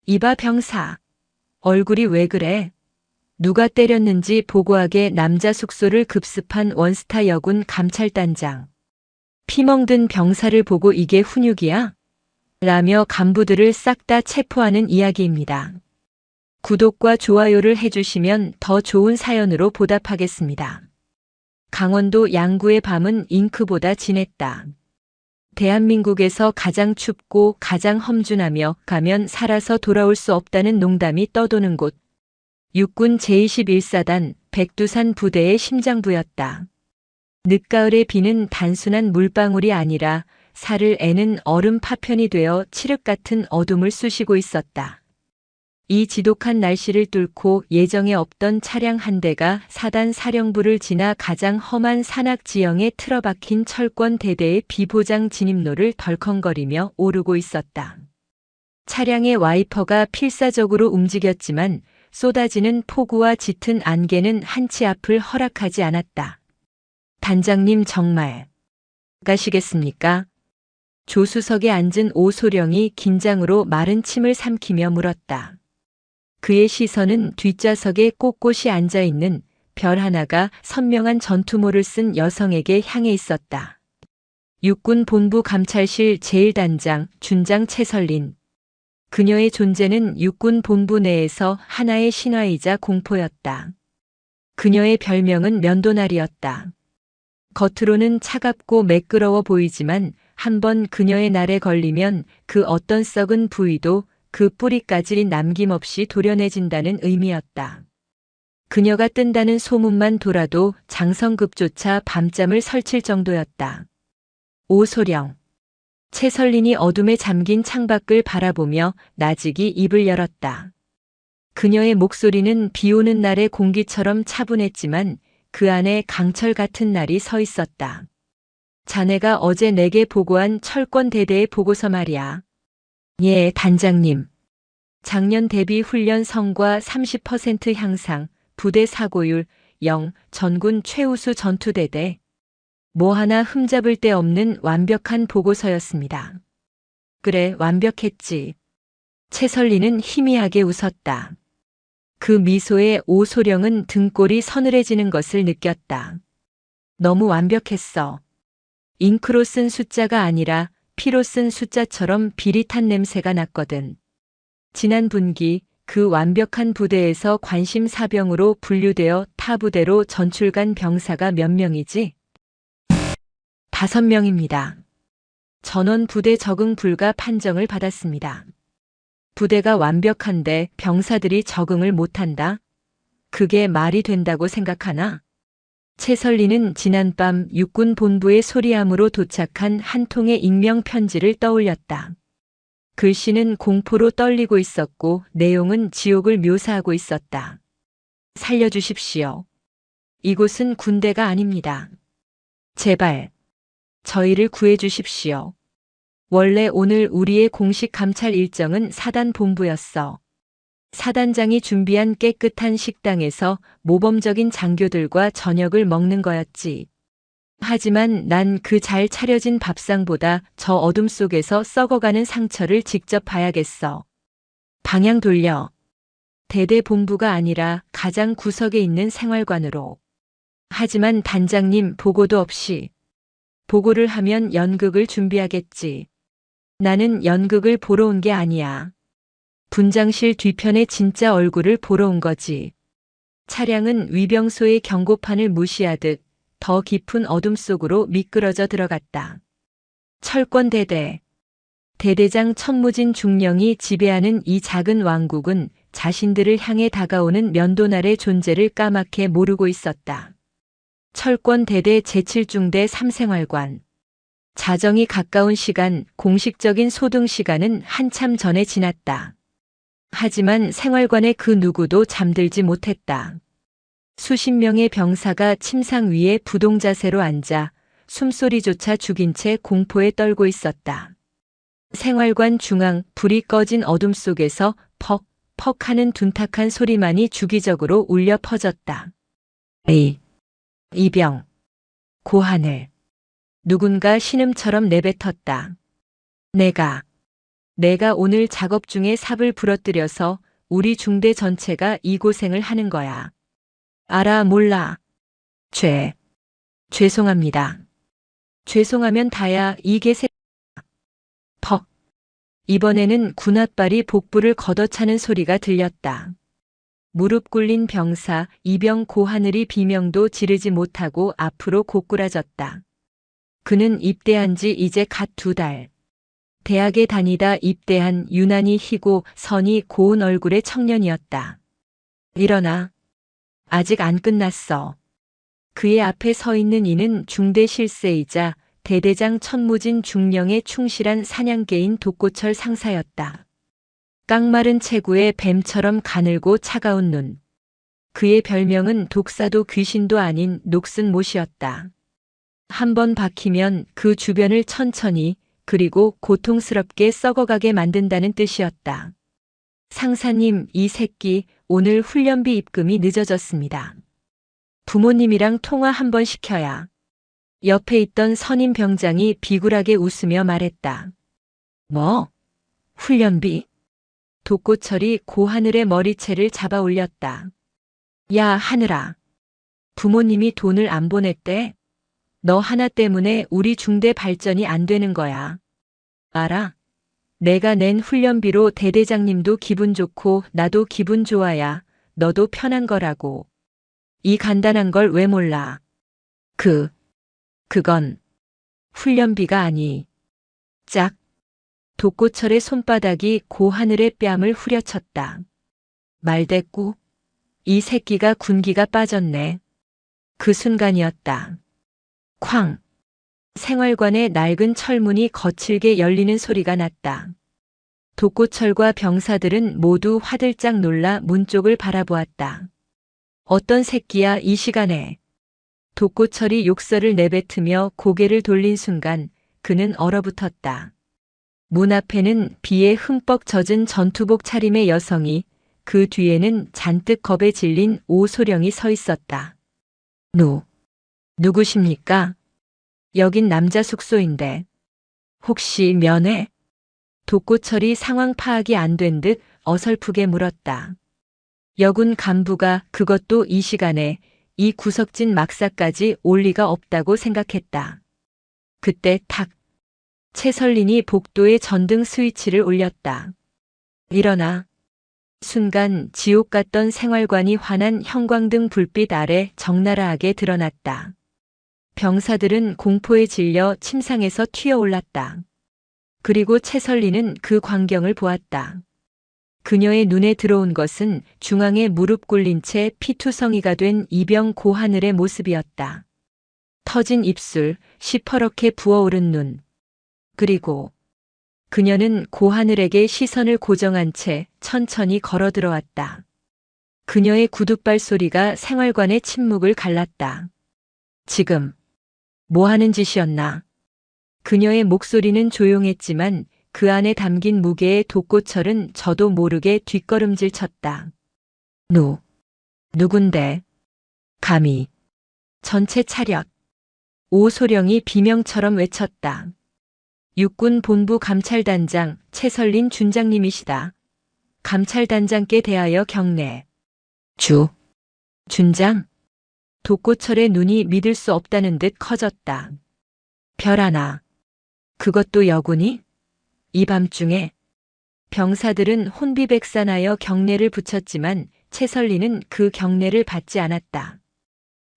이봐 병사. 얼굴이 왜 그래? 누가 때렸는지 보고하게 남자 숙소를 급습한 원스타 여군 감찰단장. 피멍든 병사를 보고 이게 훈육이야? 라며 간부들을 싹 다 체포하는 이야기입니다. 구독과 좋아요를 해주시면 더 좋은 사연으로 보답하겠습니다. 강원도 양구의 밤은 잉크보다 진했다. 대한민국에서 가장 춥고 가장 험준하며 가면 살아서 돌아올 수 없다는 농담이 떠도는 곳. 육군 제21사단 백두산 부대의 심장부였다. 늦가을의 비는 단순한 물방울이 아니라 살을 애는 얼음 파편이 되어 칠흑 같은 어둠을 쑤시고 있었다. 이 지독한 날씨를 뚫고 예정에 없던 차량 한 대가 사단 사령부를 지나 가장 험한 산악 지형에 틀어박힌 철권 대대의 비보장 진입로를 덜컹거리며 오르고 있었다. 차량의 와이퍼가 필사적으로 움직였지만 쏟아지는 폭우와 짙은 안개는 한치 앞을 허락하지 않았다. 단장님 정말 가시겠습니까? 조수석에 앉은 오소령이 긴장으로 마른 침을 삼키며 물었다. 그의 시선은 뒷좌석에 꼿꼿이 앉아있는 별 하나가 선명한 전투모를 쓴 여성에게 향해 있었다. 육군 본부 감찰실 제1단장 준장 최설린. 그녀의 존재는 육군 본부 내에서 하나의 신화이자 공포였다. 그녀의 별명은 면도날이었다. 겉으로는 차갑고 매끄러워 보이지만 한번 그녀의 날에 걸리면 그 어떤 썩은 부위도 그 뿌리까지 남김없이 도려내진다는 의미였다. 그녀가 뜬다는 소문만 돌아도 장성급조차 밤잠을 설칠 정도였다. 오소령. 최설린이 어둠에 잠긴 창밖을 바라보며 나직이 입을 열었다. 그녀의 목소리는 비오는 날의 공기처럼 차분했지만 그 안에 강철 같은 날이 서 있었다. 자네가 어제 내게 보고한 철권 대대의 보고서 말이야. 예, 단장님. 작년 대비 훈련 성과 30% 향상, 부대 사고율 0, 전군 최우수 전투대대. 뭐 하나 흠잡을 데 없는 완벽한 보고서였습니다. 그래, 완벽했지. 최설리는 희미하게 웃었다. 그 미소에 오소령은 등골이 서늘해지는 것을 느꼈다. 너무 완벽했어. 잉크로 쓴 숫자가 아니라 피로 쓴 숫자처럼 비릿한 냄새가 났거든. 지난 분기 그 완벽한 부대에서 관심사병으로 분류되어 타 부대로 전출간 병사가 몇 명이지? 5명입니다. 전원 부대 적응 불가 판정을 받았습니다. 부대가 완벽한데 병사들이 적응을 못한다? 그게 말이 된다고 생각하나? 최설리는 지난밤 육군 본부의 소리함으로 도착한 한 통의 익명 편지를 떠올렸다. 글씨는 공포로 떨리고 있었고 내용은 지옥을 묘사하고 있었다. 살려주십시오. 이곳은 군대가 아닙니다. 제발, 저희를 구해주십시오. 원래 오늘 우리의 공식 감찰 일정은 사단 본부였어. 사단장이 준비한 깨끗한 식당에서 모범적인 장교들과 저녁을 먹는 거였지. 하지만 난 그 잘 차려진 밥상보다 저 어둠 속에서 썩어가는 상처를 직접 봐야겠어. 방향 돌려. 대대 본부가 아니라 가장 구석에 있는 생활관으로. 하지만 단장님 보고도 없이. 보고를 하면 연극을 준비하겠지. 나는 연극을 보러 온 게 아니야. 분장실 뒤편의 진짜 얼굴을 보러 온 거지. 차량은 위병소의 경고판을 무시하듯 더 깊은 어둠 속으로 미끄러져 들어갔다. 철권 대대. 대대장 천무진 중령이 지배하는 이 작은 왕국은 자신들을 향해 다가오는 면도날의 존재를 까맣게 모르고 있었다. 철권 대대 제7중대 3생활관. 자정이 가까운 시간, 공식적인 소등 시간은 한참 전에 지났다. 하지만 생활관의 그 누구도 잠들지 못했다. 수십 명의 병사가 침상 위에 부동자세로 앉아 숨소리조차 죽인 채 공포에 떨고 있었다. 생활관 중앙 불이 꺼진 어둠 속에서 퍽, 퍽 하는 둔탁한 소리만이 주기적으로 울려 퍼졌다. 이병. 고하늘. 누군가 신음처럼 내뱉었다. 내가 내가 오늘 작업 중에 삽을 부러뜨려서 우리 중대 전체가 이 고생을 하는 거야. 알아, 몰라. 죄송합니다. 죄송하면 다야, 이 개새. 퍽. 이번에는 군홧발이 복부를 걷어차는 소리가 들렸다. 무릎 꿇린 병사 이병 고하늘이 비명도 지르지 못하고 앞으로 고꾸라졌다. 그는 입대한 지 이제 갓 2달. 대학에 다니다 입대한 유난히 희고 선이 고운 얼굴의 청년이었다. 일어나. 아직 안 끝났어. 그의 앞에 서 있는 이는 중대 실세이자 대대장 천무진 중령에 충실한 사냥개인 독고철 상사였다. 깡마른 체구에 뱀처럼 가늘고 차가운 눈. 그의 별명은 독사도 귀신도 아닌 녹슨 못이었다. 한 번 박히면 그 주변을 천천히 그리고 고통스럽게 썩어가게 만든다는 뜻이었다. 상사님, 이 새끼 오늘 훈련비 입금이 늦어졌습니다. 부모님이랑 통화 한번 시켜야. 옆에 있던 선임 병장이 비굴하게 웃으며 말했다. 뭐? 훈련비? 독고철이 고하늘의 머리채를 잡아 올렸다. 야, 하늘아. 부모님이 돈을 안 보냈대? 너 하나 때문에 우리 중대 발전이 안 되는 거야. 알아? 내가 낸 훈련비로 대대장님도 기분 좋고 나도 기분 좋아야 너도 편한 거라고. 이 간단한 걸 왜 몰라? 그건 훈련비가 아니. 짝. 독고철의 손바닥이 고하늘의 뺨을 후려쳤다. 말대꾸. 이 새끼가 군기가 빠졌네. 그 순간이었다. 쾅. 생활관의 낡은 철문이 거칠게 열리는 소리가 났다. 독고철과 병사들은 모두 화들짝 놀라 문 쪽을 바라보았다. 어떤 새끼야, 이 시간에. 독고철이 욕설을 내뱉으며 고개를 돌린 순간 그는 얼어붙었다. 문 앞에는 비에 흠뻑 젖은 전투복 차림의 여성이, 그 뒤에는 잔뜩 겁에 질린 오소령이 서 있었다. 누구십니까? 여긴 남자 숙소인데. 혹시 면회? 독고철이 상황 파악이 안 된 듯 어설프게 물었다. 여군 간부가 그것도 이 시간에 이 구석진 막사까지 올 리가 없다고 생각했다. 그때 탁. 최설린이 복도에 전등 스위치를 올렸다. 일어나. 순간 지옥 같던 생활관이 환한 형광등 불빛 아래 적나라하게 드러났다. 병사들은 공포에 질려 침상에서 튀어올랐다. 그리고 최설린은 그 광경을 보았다. 그녀의 눈에 들어온 것은 중앙에 무릎 꿇린 채 피투성이가 된 이병 고하늘의 모습이었다. 터진 입술, 시퍼렇게 부어오른 눈. 그리고 그녀는 고하늘에게 시선을 고정한 채 천천히 걸어 들어왔다. 그녀의 구둣발 소리가 생활관의 침묵을 갈랐다. 지금 뭐 하는 짓이었나? 그녀의 목소리는 조용했지만 그 안에 담긴 무게의 독고철은 저도 모르게 뒷걸음질 쳤다. 누군데? 감히. 전체 차렷. 오소령이 비명처럼 외쳤다. 육군 본부 감찰단장 최설린 준장님이시다. 감찰단장께 대하여 경례. 준장? 독고철의 눈이 믿을 수 없다는 듯 커졌다. 별 하나. 그것도 여군이? 이 밤중에. 병사들은 혼비백산하여 경례를 붙였지만 최설린은 그 경례를 받지 않았다.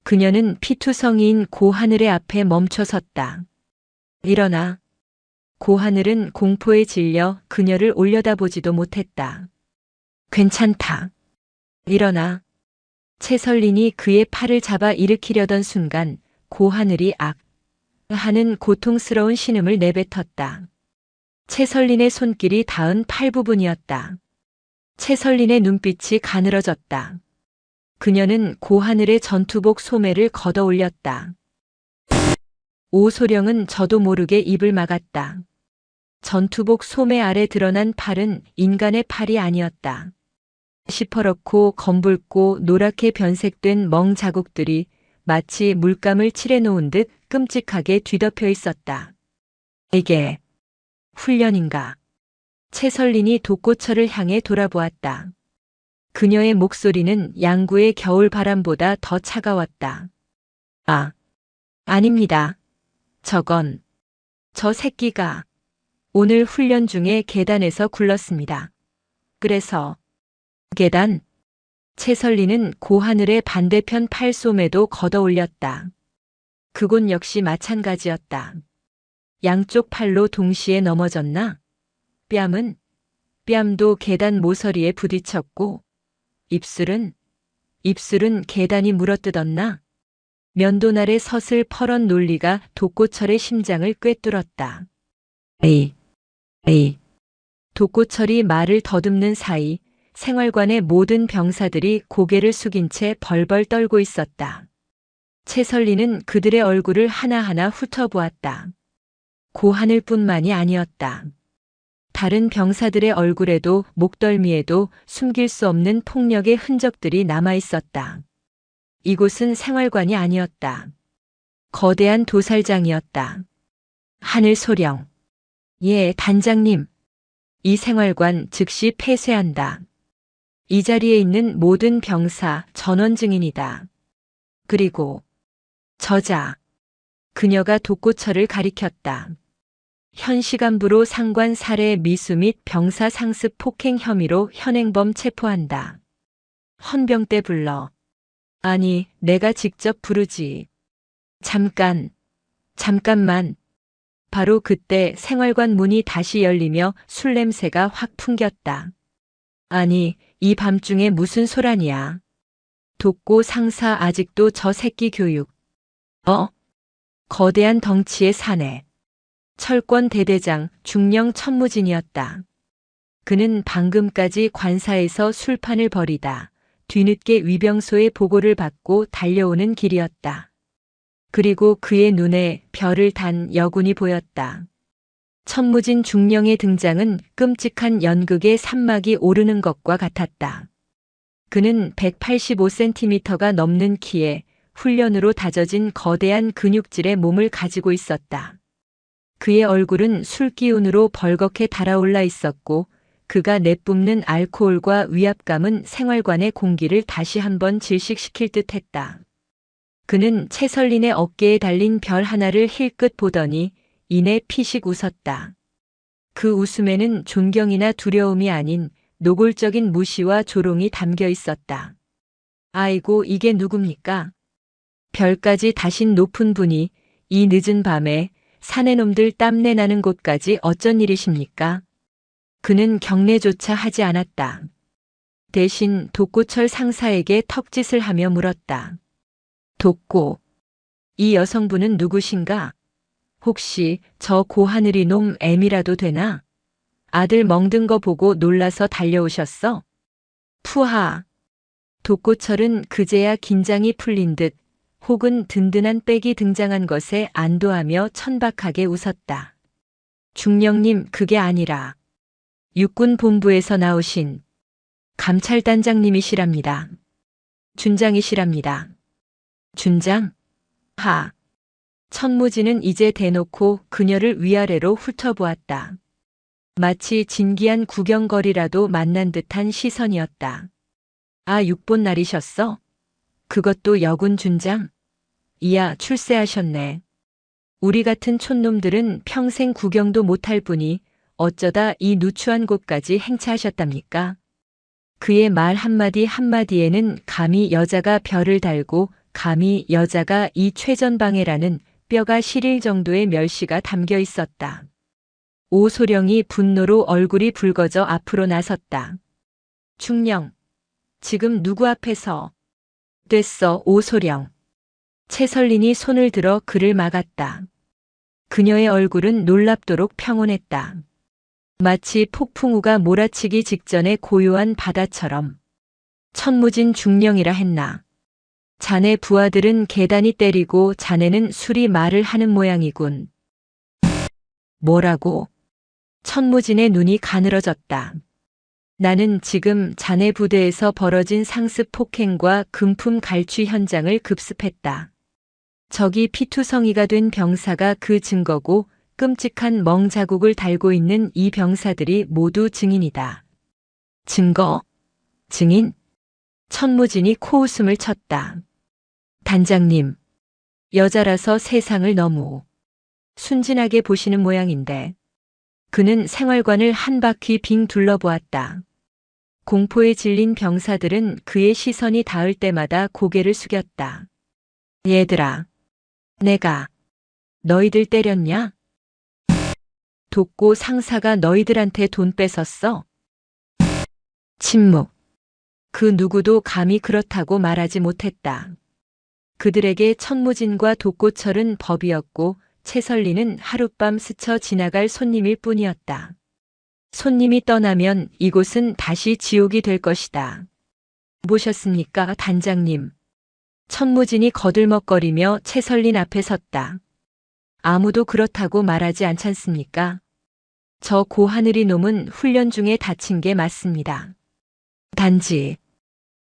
그녀는 피투성이인 고하늘의 앞에 멈춰 섰다. 일어나. 고하늘은 공포에 질려 그녀를 올려다보지도 못했다. 괜찮다. 일어나. 최설린이 그의 팔을 잡아 일으키려던 순간 고하늘이 악 하는 고통스러운 신음을 내뱉었다. 최설린의 손길이 닿은 팔 부분이었다. 최설린의 눈빛이 가늘어졌다. 그녀는 고하늘의 전투복 소매를 걷어 올렸다. 오소령은 저도 모르게 입을 막았다. 전투복 소매 아래 드러난 팔은 인간의 팔이 아니었다. 시퍼렇고 검붉고 노랗게 변색된 멍 자국들이 마치 물감을 칠해놓은 듯 끔찍하게 뒤덮여 있었다. 이게 훈련인가? 최설린이 독고철을 향해 돌아보았다. 그녀의 목소리는 양구의 겨울 바람보다 더 차가웠다. 아, 아닙니다. 저 새끼가 오늘 훈련 중에 계단에서 굴렀습니다. 그래서 계단? 최설리는 고하늘의 반대편 팔솜에도 걷어 올렸다. 그곳 역시 마찬가지였다. 양쪽 팔로 동시에 넘어졌나? 뺨도 계단 모서리에 부딪혔고, 입술은 계단이 물어뜯었나? 면도날의 서슬 퍼런 논리가 독고철의 심장을 꿰뚫었다. 에이. 독고철이 말을 더듬는 사이 생활관의 모든 병사들이 고개를 숙인 채 벌벌 떨고 있었다. 최설리는 그들의 얼굴을 하나하나 훑어보았다. 고하늘뿐만이 아니었다. 다른 병사들의 얼굴에도 목덜미에도 숨길 수 없는 폭력의 흔적들이 남아 있었다. 이곳은 생활관이 아니었다. 거대한 도살장이었다. 하늘 소령. 예, 단장님. 이 생활관 즉시 폐쇄한다. 이 자리에 있는 모든 병사 전원 증인이다. 그리고 저자. 그녀가 독고철을 가리켰다. 현 시간부로 상관 살해 미수 및 병사 상습 폭행 혐의로 현행범 체포한다. 헌병대 불러. 아니, 내가 직접 부르지. 잠깐만. 바로 그때 생활관 문이 다시 열리며 술 냄새가 확 풍겼다. 아니, 이 밤중에 무슨 소란이야. 독고 상사 아직도 저 새끼 교육. 거대한 덩치의 사내. 철권 대대장 중령 천무진이었다. 그는 방금까지 관사에서 술판을 벌이다 뒤늦게 위병소의 보고를 받고 달려오는 길이었다. 그리고 그의 눈에 별을 단 여군이 보였다. 천무진 중령의 등장은 끔찍한 연극의 산막이 오르는 것과 같았다. 그는 185cm가 넘는 키에 훈련으로 다져진 거대한 근육질의 몸을 가지고 있었다. 그의 얼굴은 술기운으로 벌겋게 달아올라 있었고 그가 내뿜는 알코올과 위압감은 생활관의 공기를 다시 한번 질식시킬 듯했다. 그는 최설린의 어깨에 달린 별 하나를 힐끗 보더니 이내 피식 웃었다. 그 웃음에는 존경이나 두려움이 아닌 노골적인 무시와 조롱이 담겨 있었다. 아이고, 이게 누굽니까? 별까지 다신 높은 분이 이 늦은 밤에 사내놈들 땀내 나는 곳까지 어쩐 일이십니까? 그는 경례조차 하지 않았다. 대신 독고철 상사에게 턱짓을 하며 물었다. 독고, 이 여성분은 누구신가? 혹시 저 고하늘이 놈 애미라도 되나? 아들 멍든 거 보고 놀라서 달려오셨어? 푸하. 독고철은 그제야 긴장이 풀린 듯 혹은 든든한 백이 등장한 것에 안도하며 천박하게 웃었다. 중령님, 그게 아니라 육군본부에서 나오신 감찰단장님이시랍니다. 준장이시랍니다. 준장? 하. 천무진은 이제 대놓고 그녀를 위아래로 훑어보았다. 마치 진기한 구경거리라도 만난 듯한 시선이었다. 아, 육본 날이셨어? 그것도 여군 준장? 이야, 출세하셨네. 우리 같은 촌놈들은 평생 구경도 못할 분이 어쩌다 이 누추한 곳까지 행차하셨답니까? 그의 말 한마디 한마디에는 감히 여자가 별을 달고 감히 여자가 이 최전방해라는 뼈가 시릴 정도의 멸시가 담겨 있었다. 오소령이 분노로 얼굴이 붉어져 앞으로 나섰다. 중령, 지금 누구 앞에서? 됐어, 오소령. 최설린이 손을 들어 그를 막았다. 그녀의 얼굴은 놀랍도록 평온했다. 마치 폭풍우가 몰아치기 직전의 고요한 바다처럼. 천무진 중령이라 했나. 자네 부하들은 계단이 때리고 자네는 술이 말을 하는 모양이군. 뭐라고? 천무진의 눈이 가늘어졌다. 나는 지금 자네 부대에서 벌어진 상습 폭행과 금품 갈취 현장을 급습했다. 적이 피투성이가 된 병사가 그 증거고 끔찍한 멍 자국을 달고 있는 이 병사들이 모두 증인이다. 증거? 증인? 천무진이 코웃음을 쳤다. 단장님, 여자라서 세상을 너무 순진하게 보시는 모양인데. 그는 생활관을 한 바퀴 빙 둘러보았다. 공포에 질린 병사들은 그의 시선이 닿을 때마다 고개를 숙였다. 얘들아, 내가 너희들 때렸냐? 돕고 상사가 너희들한테 돈 뺏었어? 침묵. 그 누구도 감히 그렇다고 말하지 못했다. 그들에게 천무진과 독고철은 법이었고 채설리는 하룻밤 스쳐 지나갈 손님일 뿐이었다. 손님이 떠나면 이곳은 다시 지옥이 될 것이다. 보셨습니까, 단장님? 천무진이 거들먹거리며 채설린 앞에 섰다. 아무도 그렇다고 말하지 않잖습니까? 저 고하늘이 놈은 훈련 중에 다친 게 맞습니다. 단지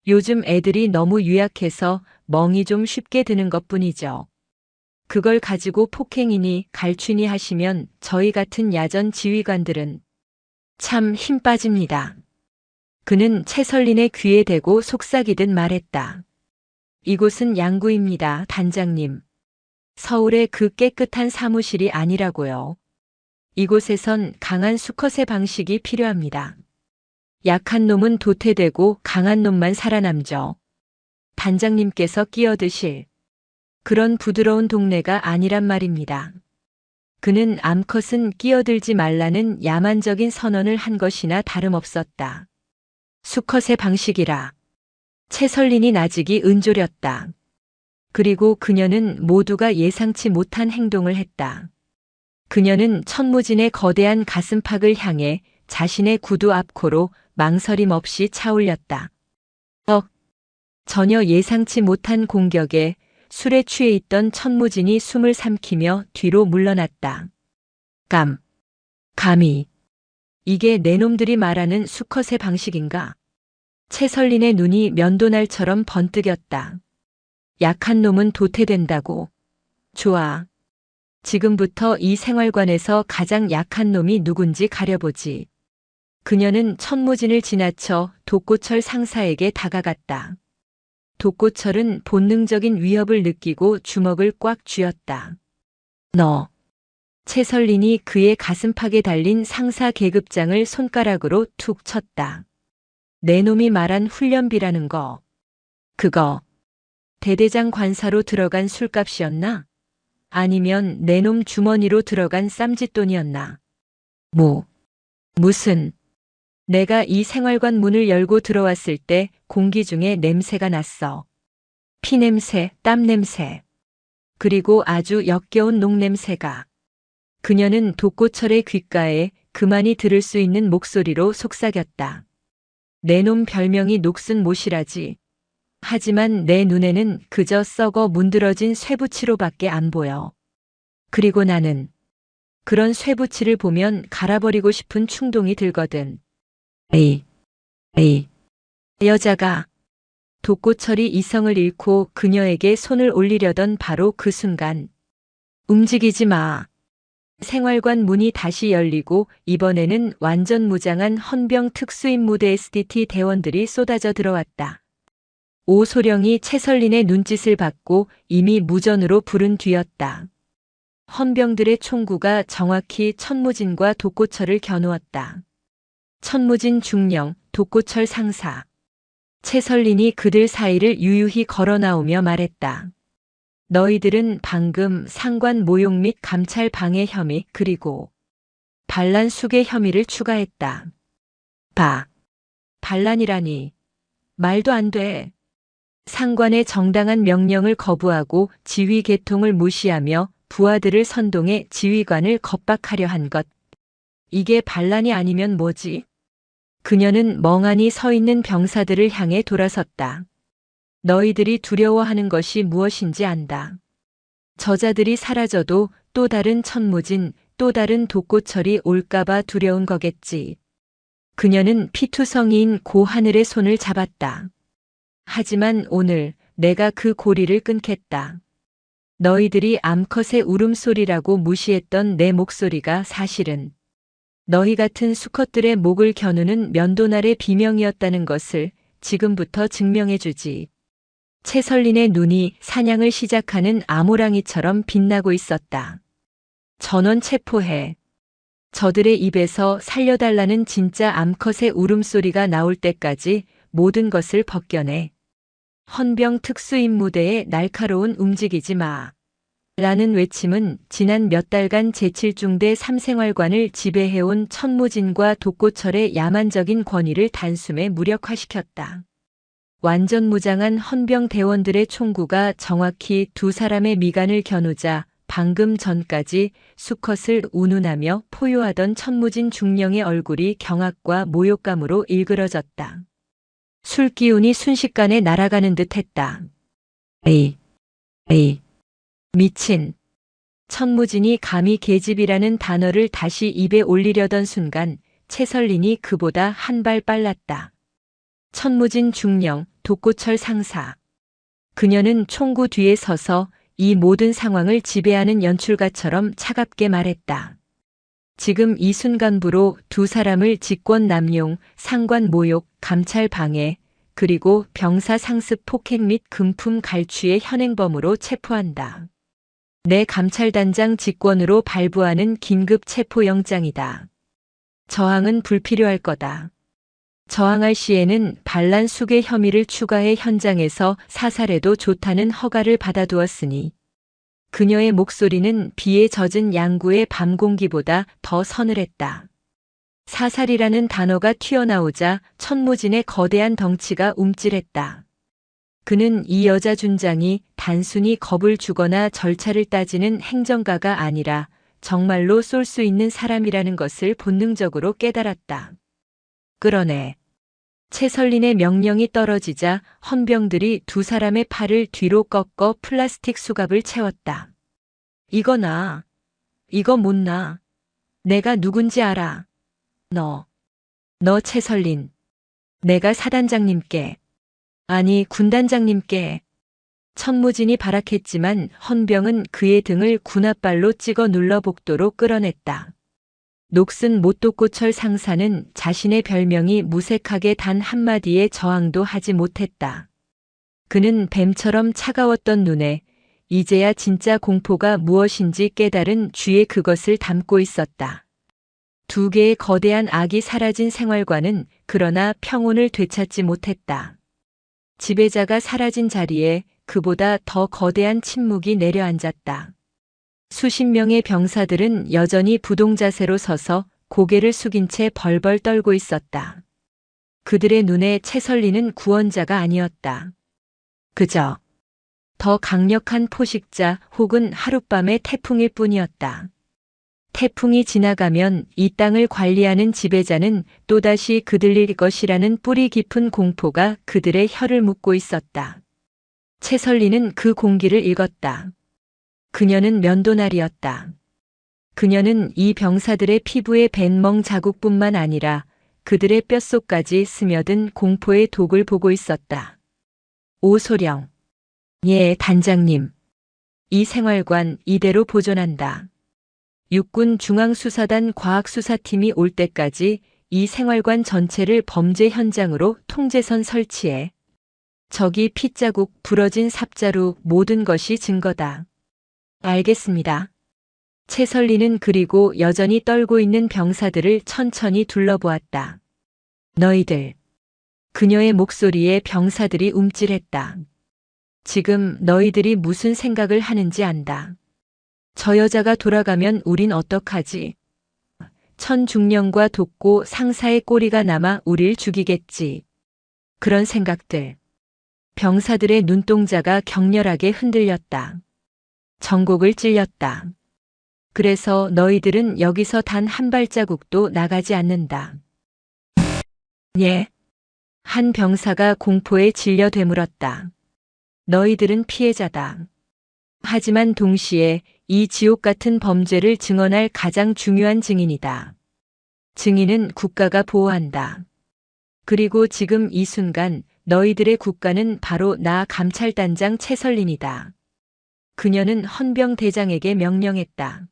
요즘 애들이 너무 유약해서 멍이 좀 쉽게 드는 것뿐이죠. 그걸 가지고 폭행이니 갈취니 하시면 저희 같은 야전 지휘관들은 참 힘 빠집니다. 그는 채설린의 귀에 대고 속삭이듯 말했다. 이곳은 양구입니다, 단장님. 서울의 그 깨끗한 사무실이 아니라고요. 이곳에선 강한 수컷의 방식이 필요합니다. 약한 놈은 도태되고 강한 놈만 살아남죠. 단장님께서 끼어드실 그런 부드러운 동네가 아니란 말입니다. 그는 암컷은 끼어들지 말라는 야만적인 선언을 한 것이나 다름없었다. 수컷의 방식이라. 채설린이 나직이 은조렸다. 그리고 그녀는 모두가 예상치 못한 행동을 했다. 그녀는 천무진의 거대한 가슴팍을 향해 자신의 구두 앞코로 망설임 없이 차올렸다. 전혀 예상치 못한 공격에 술에 취해 있던 천무진이 숨을 삼키며 뒤로 물러났다. 감히. 이게 내 놈들이 말하는 수컷의 방식인가? 채설린의 눈이 면도날처럼 번뜩였다. 약한 놈은 도태된다고. 좋아. 지금부터 이 생활관에서 가장 약한 놈이 누군지 가려보지. 그녀는 천무진을 지나쳐 독고철 상사에게 다가갔다. 독고철은 본능적인 위협을 느끼고 주먹을 꽉 쥐었다. 너. 채설린이 그의 가슴팍에 달린 상사 계급장을 손가락으로 툭 쳤다. 내 놈이 말한 훈련비라는 거. 그거 대대장 관사로 들어간 술값이었나? 아니면 내 놈 주머니로 들어간 쌈짓돈이었나? 무슨. 내가 이 생활관 문을 열고 들어왔을 때 공기 중에 냄새가 났어. 피냄새, 땀냄새. 그리고 아주 역겨운 녹냄새가. 그녀는 독고철의 귓가에 그만이 들을 수 있는 목소리로 속삭였다. 내 놈 별명이 녹슨 못이라지. 하지만 내 눈에는 그저 썩어 문드러진 쇠붙이로밖에 안 보여. 그리고 나는 그런 쇠붙이를 보면 갈아버리고 싶은 충동이 들거든. 에이. 여자가. 독고철이 이성을 잃고 그녀에게 손을 올리려던 바로 그 순간. 움직이지 마. 생활관 문이 다시 열리고 이번에는 완전 무장한 헌병 특수임무대 SDT 대원들이 쏟아져 들어왔다. 오소령이 채설린의 눈짓을 받고 이미 무전으로 부른 뒤였다. 헌병들의 총구가 정확히 천무진과 독고철을 겨누었다. 천무진 중령, 독고철 상사. 채설린이 그들 사이를 유유히 걸어 나오며 말했다. 너희들은 방금 상관 모욕 및 감찰 방해 혐의 그리고 반란 수괴 혐의를 추가했다. 반란이라니. 말도 안 돼. 상관의 정당한 명령을 거부하고 지휘 계통을 무시하며 부하들을 선동해 지휘관을 겁박하려 한 것. 이게 반란이 아니면 뭐지? 그녀는 멍하니 서 있는 병사들을 향해 돌아섰다. 너희들이 두려워하는 것이 무엇인지 안다. 저자들이 사라져도 또 다른 천무진, 또 다른 독고철이 올까봐 두려운 거겠지. 그녀는 피투성이인 고하늘의 손을 잡았다. 하지만 오늘 내가 그 고리를 끊겠다. 너희들이 암컷의 울음소리라고 무시했던 내 목소리가 사실은 너희 같은 수컷들의 목을 겨누는 면도날의 비명이었다는 것을 지금부터 증명해주지. 채설린의 눈이 사냥을 시작하는 아모랑이처럼 빛나고 있었다. 전원 체포해. 저들의 입에서 살려달라는 진짜 암컷의 울음소리가 나올 때까지 모든 것을 벗겨내. 헌병 특수임무대의 날카로운 움직이지 마. 라는 외침은 지난 몇 달간 제7중대 3생활관을 지배해온 천무진과 독고철의 야만적인 권위를 단숨에 무력화시켰다. 완전 무장한 헌병 대원들의 총구가 정확히 두 사람의 미간을 겨누자 방금 전까지 수컷을 운운하며 포효하던 천무진 중령의 얼굴이 경악과 모욕감으로 일그러졌다. 술기운이 순식간에 날아가는 듯 했다. 에이. 미친. 천무진이 감히 계집이라는 단어를 다시 입에 올리려던 순간 채설린이 그보다 한 발 빨랐다. 천무진 중령, 독고철 상사. 그녀는 총구 뒤에 서서 이 모든 상황을 지배하는 연출가처럼 차갑게 말했다. 지금 이 순간부로 두 사람을 직권 남용, 상관 모욕, 감찰 방해, 그리고 병사 상습 폭행 및 금품 갈취의 현행범으로 체포한다. 내 감찰단장 직권으로 발부하는 긴급 체포영장이다. 저항은 불필요할 거다. 저항할 시에는 반란 수괴 혐의를 추가해 현장에서 사살해도 좋다는 허가를 받아두었으니 그녀의 목소리는 비에 젖은 양구의 밤 공기보다 더 서늘했다. 사살이라는 단어가 튀어나오자 천무진의 거대한 덩치가 움찔했다. 그는 이 여자 준장이 단순히 겁을 주거나 절차를 따지는 행정가가 아니라 정말로 쏠 수 있는 사람이라는 것을 본능적으로 깨달았다. 끌어내. 채설린의 명령이 떨어지자 헌병들이 두 사람의 팔을 뒤로 꺾어 플라스틱 수갑을 채웠다. 이거 나. 이거 못 나. 내가 누군지 알아. 너 채설린. 내가 사단장님께. 아니 군단장님께. 천무진이 발악했지만 헌병은 그의 등을 군홧발로 찍어 눌러 복도로 끌어냈다. 녹슨 못독고철 상사는 자신의 별명이 무색하게 단 한마디의 저항도 하지 못했다. 그는 뱀처럼 차가웠던 눈에 이제야 진짜 공포가 무엇인지 깨달은 쥐에 그것을 담고 있었다. 두 개의 거대한 악이 사라진 생활관은 그러나 평온을 되찾지 못했다. 지배자가 사라진 자리에 그보다 더 거대한 침묵이 내려앉았다. 수십 명의 병사들은 여전히 부동자세로 서서 고개를 숙인 채 벌벌 떨고 있었다. 그들의 눈에 채설린은 구원자가 아니었다. 그저 더 강력한 포식자 혹은 하룻밤의 태풍일 뿐이었다. 태풍이 지나가면 이 땅을 관리하는 지배자는 또다시 그들일 것이라는 뿌리 깊은 공포가 그들의 혀를 묶고 있었다. 채설린은 그 공기를 읽었다. 그녀는 면도날이었다. 그녀는 이 병사들의 피부에 벤멍 자국뿐만 아니라 그들의 뼛속까지 스며든 공포의 독을 보고 있었다. 오소령. 예, 단장님. 이 생활관 이대로 보존한다. 육군 중앙수사단 과학수사팀이 올 때까지 이 생활관 전체를 범죄 현장으로 통제선 설치해. 저기 핏자국, 부러진 삽자루 모든 것이 증거다. 알겠습니다. 채설린은 그리고 여전히 떨고 있는 병사들을 천천히 둘러보았다. 너희들. 그녀의 목소리에 병사들이 움찔했다. 지금 너희들이 무슨 생각을 하는지 안다. 저 여자가 돌아가면 우린 어떡하지? 천중령과 돕고 상사의 꼬리가 남아 우릴 죽이겠지. 그런 생각들. 병사들의 눈동자가 격렬하게 흔들렸다. 정곡을 찔렸다. 그래서 너희들은 여기서 단 한 발자국도 나가지 않는다. 예. 한 병사가 공포에 질려 되물었다. 너희들은 피해자다. 하지만 동시에 이 지옥 같은 범죄를 증언할 가장 중요한 증인이다. 증인은 국가가 보호한다. 그리고 지금 이 순간 너희들의 국가는 바로 나 감찰단장 채설린이다. 그녀는 헌병 대장에게 명령했다.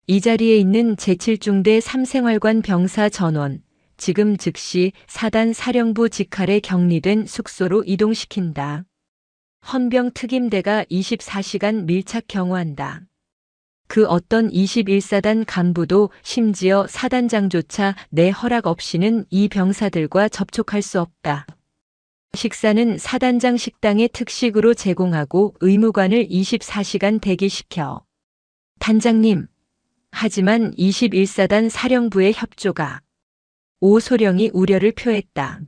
이 자리에 있는 제7중대 삼생활관 병사 전원, 지금 즉시 사단 사령부 직할에 격리된 숙소로 이동시킨다. 헌병 특임대가 24시간 밀착 경호한다. 그 어떤 21사단 간부도 심지어 사단장조차 내 허락 없이는 이 병사들과 접촉할 수 없다. 식사는 사단장 식당의 특식으로 제공하고 의무관을 24시간 대기시켜. 단장님. 하지만 21사단 사령부의 협조가. 오소령이 우려를 표했다.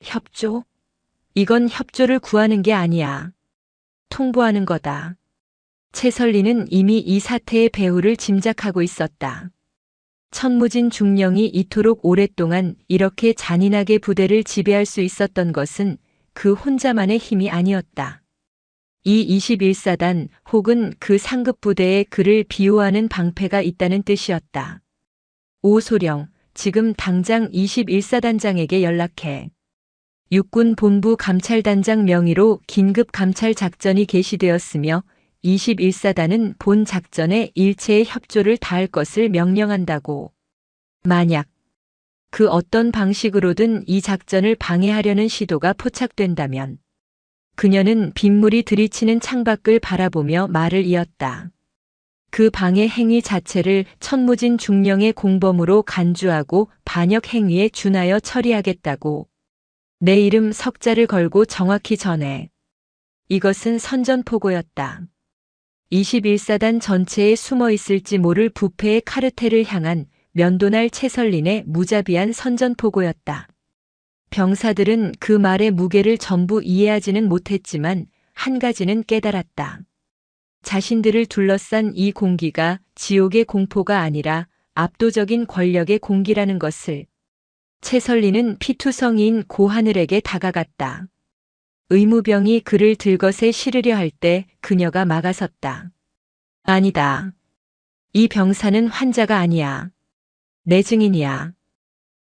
협조? 이건 협조를 구하는 게 아니야. 통보하는 거다. 최설리는 이미 이 사태의 배후를 짐작하고 있었다. 천무진 중령이 이토록 오랫동안 이렇게 잔인하게 부대를 지배할 수 있었던 것은 그 혼자만의 힘이 아니었다. 이 21사단 혹은 그 상급 부대에 그를 비호하는 방패가 있다는 뜻이었다. 오소령, 지금 당장 21사단장에게 연락해. 육군 본부 감찰단장 명의로 긴급 감찰 작전이 개시되었으며 21사단은 본 작전에 일체의 협조를 다할 것을 명령한다고. 만약 그 어떤 방식으로든 이 작전을 방해하려는 시도가 포착된다면 그녀는 빗물이 들이치는 창밖을 바라보며 말을 이었다. 그 방해 행위 자체를 천무진 중령의 공범으로 간주하고 반역 행위에 준하여 처리하겠다고. 내 이름 석자를 걸고 정확히 전해. 이것은 선전포고였다. 21사단 전체에 숨어 있을지 모를 부패의 카르텔을 향한 면도날 최설린의 무자비한 선전포고였다. 병사들은 그 말의 무게를 전부 이해하지는 못했지만 한 가지는 깨달았다. 자신들을 둘러싼 이 공기가 지옥의 공포가 아니라 압도적인 권력의 공기라는 것을. 최설린은 피투성이인 고하늘에게 다가갔다. 의무병이 그를 들것에 실으려 할 때 그녀가 막아섰다. 아니다. 이 병사는 환자가 아니야. 내 증인이야.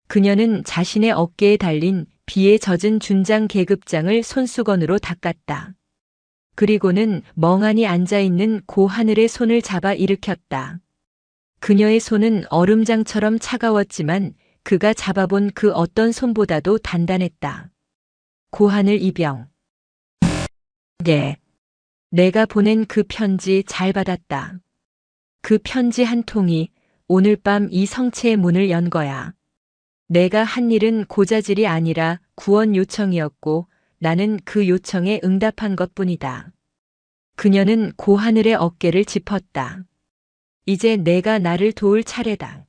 그녀는 자신의 어깨에 달린 비에 젖은 준장 계급장을 손수건으로 닦았다. 그리고는 멍하니 앉아있는 고하늘의 손을 잡아 일으켰다. 그녀의 손은 얼음장처럼 차가웠지만 그가 잡아본 그 어떤 손보다도 단단했다. 고하늘 이병. 네. 내가 보낸 그 편지 잘 받았다. 그 편지 한 통이 오늘 밤 이 성체의 문을 연 거야. 내가 한 일은 고자질이 아니라 구원 요청이었고 나는 그 요청에 응답한 것뿐이다. 그녀는 고하늘의 어깨를 짚었다. 이제 내가 나를 도울 차례다.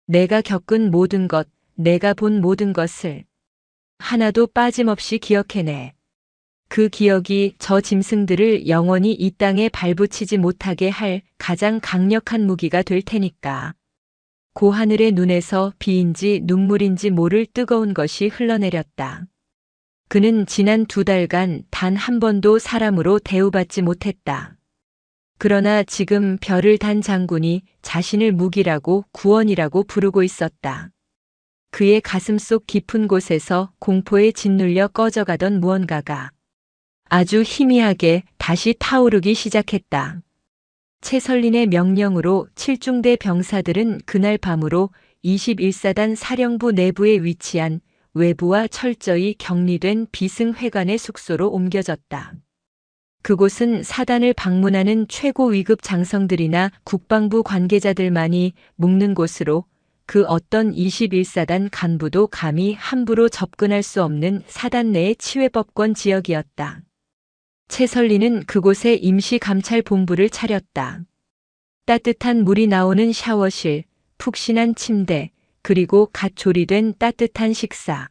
내가 겪은 모든 것, 내가 본 모든 것을 하나도 빠짐없이 기억해내. 그 기억이 저 짐승들을 영원히 이 땅에 발붙이지 못하게 할 가장 강력한 무기가 될 테니까. 고하늘의 눈에서 비인지 눈물인지 모를 뜨거운 것이 흘러내렸다. 그는 지난 2달간 단 한 번도 사람으로 대우받지 못했다. 그러나 지금 별을 단 장군이 자신을 무기라고 구원이라고 부르고 있었다. 그의 가슴속 깊은 곳에서 공포에 짓눌려 꺼져가던 무언가가 아주 희미하게 다시 타오르기 시작했다. 최설린의 명령으로 7중대 병사들은 그날 밤으로 21사단 사령부 내부에 위치한 외부와 철저히 격리된 비승회관의 숙소로 옮겨졌다. 그곳은 사단을 방문하는 최고 위급 장성들이나 국방부 관계자들만이 묵는 곳으로 그 어떤 21사단 간부도 감히 함부로 접근할 수 없는 사단 내의 치외법권 지역이었다. 최설리는 그곳에 임시감찰본부를 차렸다. 따뜻한 물이 나오는 샤워실, 푹신한 침대, 그리고 갓 조리된 따뜻한 식사.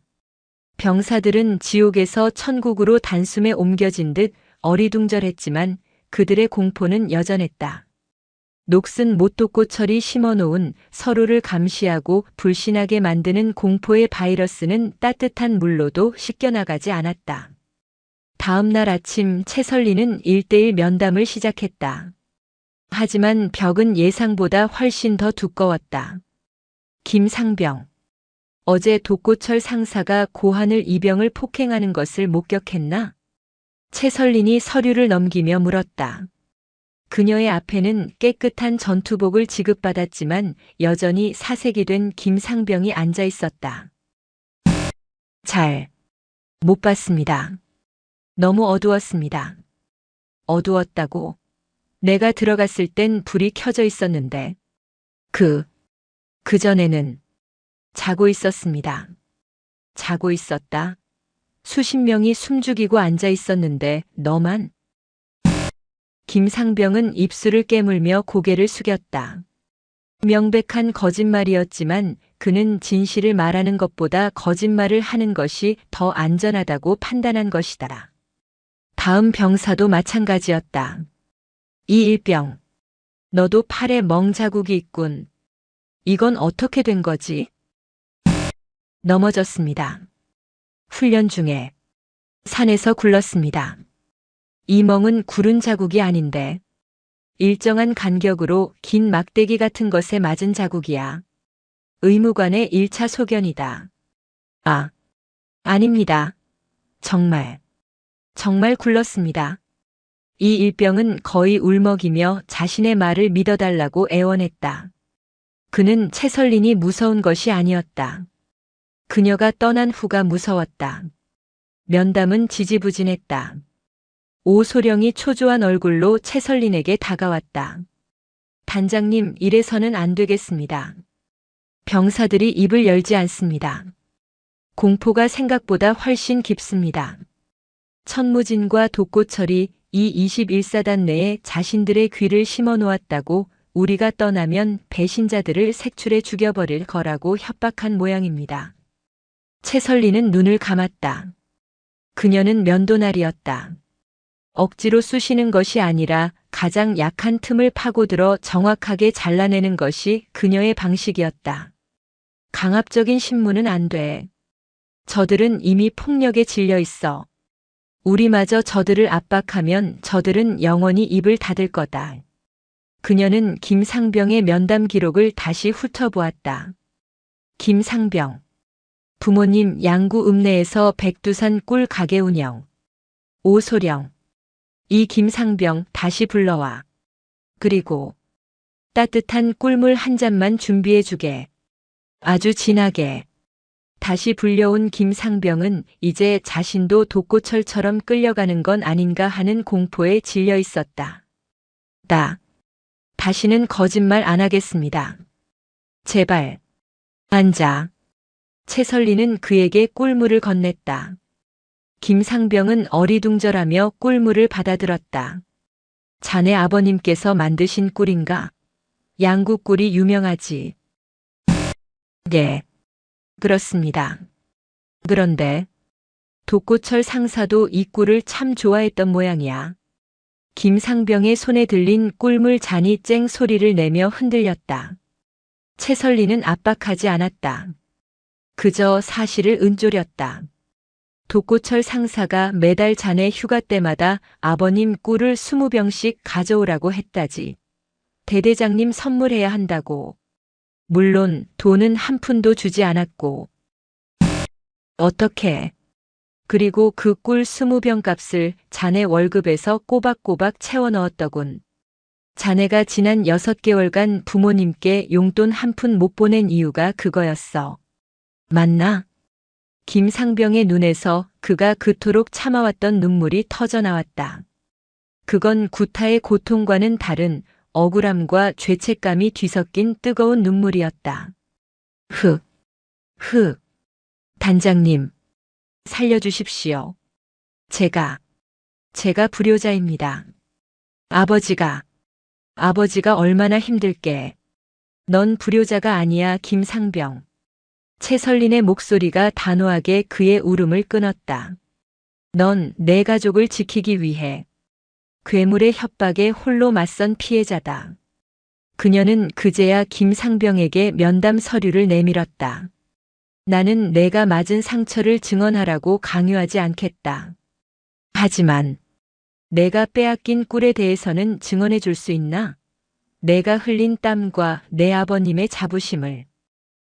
병사들은 지옥에서 천국으로 단숨에 옮겨진 듯 어리둥절했지만 그들의 공포는 여전했다. 녹슨 모토꽃철이 심어놓은 서로를 감시하고 불신하게 만드는 공포의 바이러스는 따뜻한 물로도 씻겨나가지 않았다. 다음 날 아침 최설리는 1:1 면담을 시작했다. 하지만 벽은 예상보다 훨씬 더 두꺼웠다. 김상병. 어제 독고철 상사가 고하늘 이병을 폭행하는 것을 목격했나? 최설린이 서류를 넘기며 물었다. 그녀의 앞에는 깨끗한 전투복을 지급받았지만 여전히 사색이 된 김상병이 앉아 있었다. 잘 못 봤습니다. 너무 어두웠습니다. 어두웠다고? 내가 들어갔을 땐 불이 켜져 있었는데. 그전에는 자고 있었습니다. 자고 있었다. 수십 명이 숨죽이고 앉아 있었는데 너만? 김상병은 입술을 깨물며 고개를 숙였다. 명백한 거짓말이었지만 그는 진실을 말하는 것보다 거짓말을 하는 것이 더 안전하다고 판단한 것이다. 다음 병사도 마찬가지였다. 이일병, 너도 팔에 멍자국이 있군. 이건 어떻게 된 거지? 넘어졌습니다. 훈련 중에 산에서 굴렀습니다. 이 멍은 구른 자국이 아닌데 일정한 간격으로 긴 막대기 같은 것에 맞은 자국이야. 의무관의 1차 소견이다. 아닙니다. 정말 굴렀습니다. 이 일병은 거의 울먹이며 자신의 말을 믿어달라고 애원했다. 그는 채설린이 무서운 것이 아니었다. 그녀가 떠난 후가 무서웠다. 면담은 지지부진했다. 오소령이 초조한 얼굴로 채설린에게 다가왔다. 단장님, 이래서는 안 되겠습니다. 병사들이 입을 열지 않습니다. 공포가 생각보다 훨씬 깊습니다. 천무진과 독고철이 이 21사단 내에 자신들의 귀를 심어 놓았다고 우리가 떠나면 배신자들을 색출해 죽여버릴 거라고 협박한 모양입니다. 채설리는 눈을 감았다. 그녀는 면도날이었다. 억지로 쑤시는 것이 아니라 가장 약한 틈을 파고들어 정확하게 잘라내는 것이 그녀의 방식이었다. 강압적인 신문은 안 돼. 저들은 이미 폭력에 질려 있어. 우리마저 저들을 압박하면 저들은 영원히 입을 닫을 거다. 그녀는 김상병의 면담 기록을 다시 훑어보았다. 김상병. 부모님 양구 읍내에서 백두산 꿀 가게 운영. 오소령. 이 김상병 다시 불러와. 그리고 따뜻한 꿀물 한 잔만 준비해 주게. 아주 진하게. 다시 불려온 김상병은 이제 자신도 독고철처럼 끌려가는 건 아닌가 하는 공포에 질려 있었다. 다시는 거짓말 안 하겠습니다. 제발. 앉아. 채설리는 그에게 꿀물을 건넸다. 김상병은 어리둥절하며 꿀물을 받아들었다. 자네 아버님께서 만드신 꿀인가? 양구 꿀이 유명하지. 네. 그렇습니다. 그런데 독고철 상사도 이 꿀을 참 좋아했던 모양이야. 김상병의 손에 들린 꿀물 잔이 쨍 소리를 내며 흔들렸다. 채설리는 압박하지 않았다. 그저 사실을 은조렸다. 독고철 상사가 매달 자네 휴가 때마다 아버님 꿀을 20병씩 가져오라고 했다지. 대대장님 선물해야 한다고. 물론 돈은 한 푼도 주지 않았고. 어떻게? 그리고 그 꿀 20병 값을 자네 월급에서 꼬박꼬박 채워 넣었더군. 자네가 지난 6개월간 부모님께 용돈 한 푼 못 보낸 이유가 그거였어. 맞나? 김상병의 눈에서 그가 그토록 참아왔던 눈물이 터져나왔다. 그건 구타의 고통과는 다른 억울함과 죄책감이 뒤섞인 뜨거운 눈물이었다. 단장님, 살려주십시오. 제가 불효자입니다. 아버지가 얼마나 힘들게. 넌 불효자가 아니야, 김상병. 채설린의 목소리가 단호하게 그의 울음을 끊었다. 넌 내 가족을 지키기 위해 괴물의 협박에 홀로 맞선 피해자다. 그녀는 그제야 김상병에게 면담 서류를 내밀었다. 나는 내가 맞은 상처를 증언하라고 강요하지 않겠다. 하지만 내가 빼앗긴 꿀에 대해서는 증언해 줄 수 있나? 내가 흘린 땀과 내 아버님의 자부심을.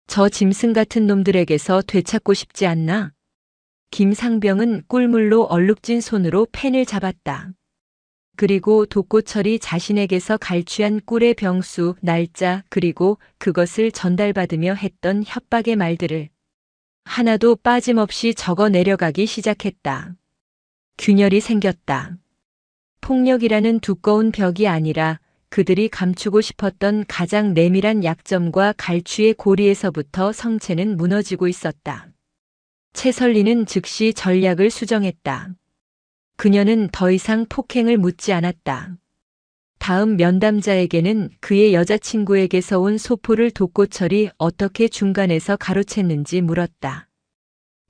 저 짐승 같은 놈들에게서 되찾고 싶지 않나? 김상병은 꿀물로 얼룩진 손으로 펜을 잡았다. 그리고 독고철이 자신에게서 갈취한 꿀의 병수, 날짜, 그리고 그것을 전달받으며 했던 협박의 말들을 하나도 빠짐없이 적어 내려가기 시작했다. 균열이 생겼다. 폭력이라는 두꺼운 벽이 아니라 그들이 감추고 싶었던 가장 내밀한 약점과 갈취의 고리에서부터 성체는 무너지고 있었다. 채설리는 즉시 전략을 수정했다. 그녀는 더 이상 폭행을 묻지 않았다. 다음 면담자에게는 그의 여자친구에게서 온 소포를 독고철이 어떻게 중간에서 가로챘는지 물었다.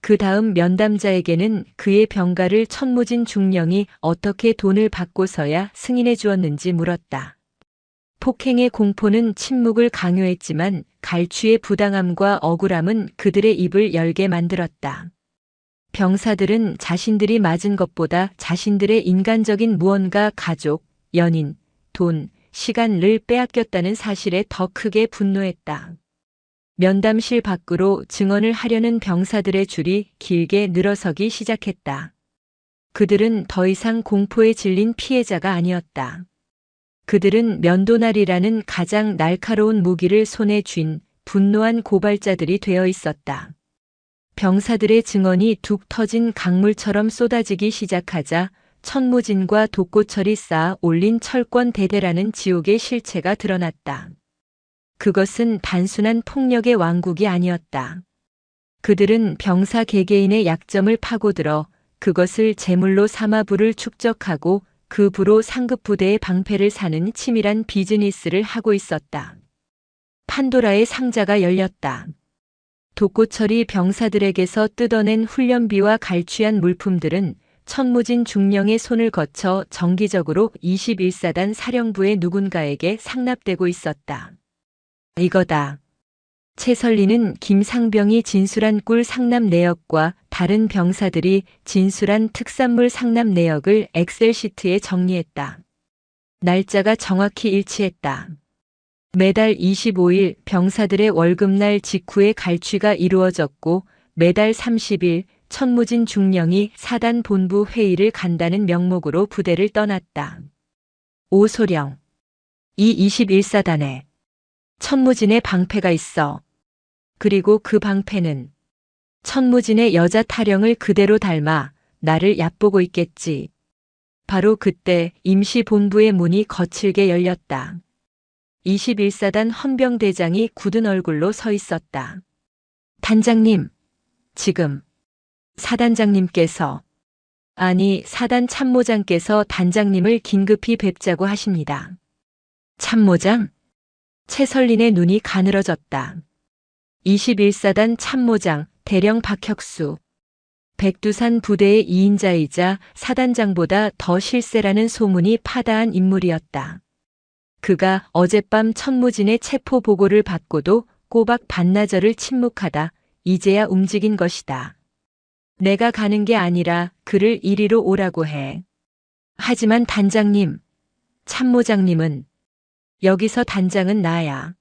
그 다음 면담자에게는 그의 병가를 천무진 중령이 어떻게 돈을 받고서야 승인해 주었는지 물었다. 폭행의 공포는 침묵을 강요했지만 갈취의 부당함과 억울함은 그들의 입을 열게 만들었다. 병사들은 자신들이 맞은 것보다 자신들의 인간적인 무언가 가족, 연인, 돈, 시간을 빼앗겼다는 사실에 더 크게 분노했다. 면담실 밖으로 증언을 하려는 병사들의 줄이 길게 늘어서기 시작했다. 그들은 더 이상 공포에 질린 피해자가 아니었다. 그들은 면도날이라는 가장 날카로운 무기를 손에 쥔 분노한 고발자들이 되어 있었다. 병사들의 증언이 툭 터진 강물처럼 쏟아지기 시작하자 천무진과 독고철이 쌓아 올린 철권 대대라는 지옥의 실체가 드러났다. 그것은 단순한 폭력의 왕국이 아니었다. 그들은 병사 개개인의 약점을 파고들어 그것을 제물로 삼아 부를 축적하고 그 부로 상급 부대의 방패를 사는 치밀한 비즈니스를 하고 있었다. 판도라의 상자가 열렸다. 독고철이 병사들에게서 뜯어낸 훈련비와 갈취한 물품들은 천무진 중령의 손을 거쳐 정기적으로 21사단 사령부의 누군가에게 상납되고 있었다. 이거다. 채설리는 김상병이 진술한 꿀 상납 내역과 다른 병사들이 진술한 특산물 상납 내역을 엑셀시트에 정리했다. 날짜가 정확히 일치했다. 매달 25일 병사들의 월급날 직후에 갈취가 이루어졌고 매달 30일 천무진 중령이 사단 본부 회의를 간다는 명목으로 부대를 떠났다. 오소령. 이 21사단에 천무진의 방패가 있어. 그리고 그 방패는 천무진의 여자 타령을 그대로 닮아 나를 얕보고 있겠지. 바로 그때 임시본부의 문이 거칠게 열렸다. 21사단 헌병대장이 굳은 얼굴로 서 있었다. 단장님, 지금 사단장님께서, 아니 사단 참모장께서 단장님을 긴급히 뵙자고 하십니다. 참모장? 채설린의 눈이 가늘어졌다. 21사단 참모장 대령 박혁수. 백두산 부대의 2인자이자 사단장보다 더 실세라는 소문이 파다한 인물이었다. 그가 어젯밤 천무진의 체포 보고를 받고도 꼬박 반나절을 침묵하다 이제야 움직인 것이다. 내가 가는 게 아니라 그를 이리로 오라고 해. 하지만 단장님, 참모장님은, 여기서 단장은 나야.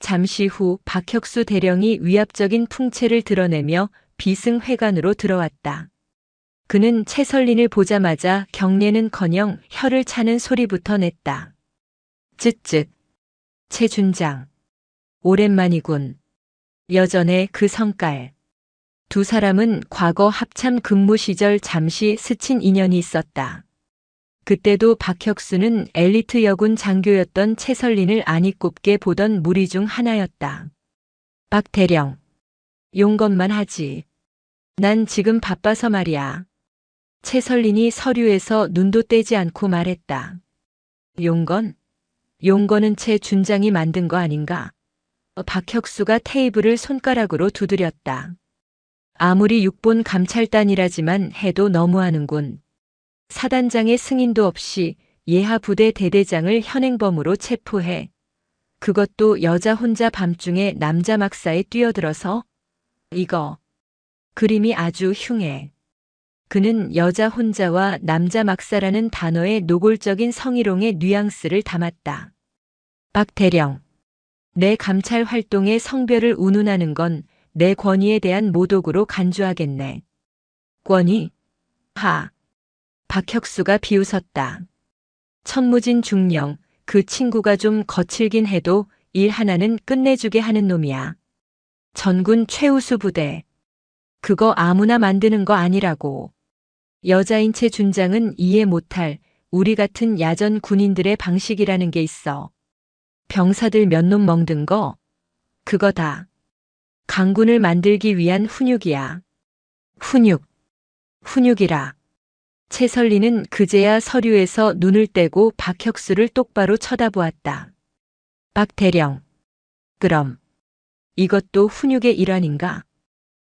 잠시 후 박혁수 대령이 위압적인 풍채를 드러내며 비승회관으로 들어왔다. 그는 채설린을 보자마자 경례는커녕 혀를 차는 소리부터 냈다. 쯧쯧. 채 준장. 오랜만이군. 여전의 그 성깔. 두 사람은 과거 합참 근무 시절 잠시 스친 인연이 있었다. 그때도 박혁수는 엘리트 여군 장교였던 채설린을 안이 꼽게 보던 무리 중 하나였다. 박 대령. 용건만 하지. 난 지금 바빠서 말이야. 채설린이 서류에서 눈도 떼지 않고 말했다. 용건? 용건은 채 준장이 만든 거 아닌가? 박혁수가 테이블을 손가락으로 두드렸다. 아무리 육본 감찰단이라지만 해도 너무하는군. 사단장의 승인도 없이 예하 부대 대대장을 현행범으로 체포해. 그것도 여자 혼자 밤중에 남자 막사에 뛰어들어서? 이거. 그림이 아주 흉해. 그는 여자 혼자와 남자 막사라는 단어의 노골적인 성희롱의 뉘앙스를 담았다. 박 대령. 내 감찰 활동의 성별을 운운하는 건 내 권위에 대한 모독으로 간주하겠네. 권위? 하. 박혁수가 비웃었다. 천무진 중령, 그 친구가 좀 거칠긴 해도 일 하나는 끝내주게 하는 놈이야. 전군 최우수 부대. 그거 아무나 만드는 거 아니라고. 여자인 채 준장은 이해 못할 우리 같은 야전 군인들의 방식이라는 게 있어. 병사들 몇 놈 먹든 거, 그거 다 강군을 만들기 위한 훈육이야. 훈육이라. 채설리는 그제야 서류에서 눈을 떼고 박혁수를 똑바로 쳐다보았다. 박 대령. 그럼 이것도 훈육의 일환인가?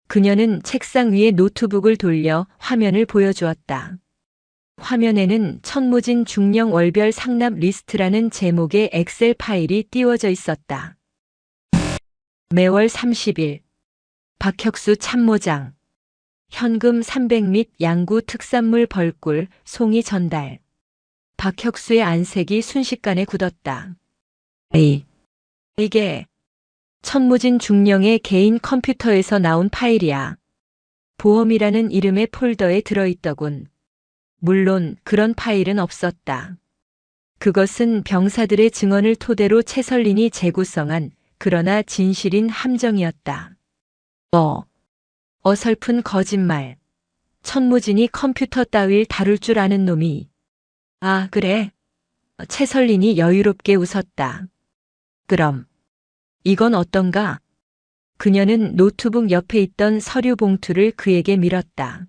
그녀는 책상 위에 노트북을 돌려 화면을 보여주었다. 화면에는 천무진 중령 월별 상납 리스트라는 제목의 엑셀 파일이 띄워져 있었다. 매월 30일. 박혁수 참모장. 현금 300 및 양구 특산물 벌꿀, 송이 전달. 박혁수의 안색이 순식간에 굳었다. 이게 천무진 중령의 개인 컴퓨터에서 나온 파일이야. 보험이라는 이름의 폴더에 들어있더군. 물론 그런 파일은 없었다. 그것은 병사들의 증언을 토대로 채설린이 재구성한 그러나 진실인 함정이었다. 어설픈 거짓말. 천무진이 컴퓨터 따위를 다룰 줄 아는 놈이. 아, 그래. 채설린이 여유롭게 웃었다. 그럼 이건 어떤가? 그녀는 노트북 옆에 있던 서류 봉투를 그에게 밀었다.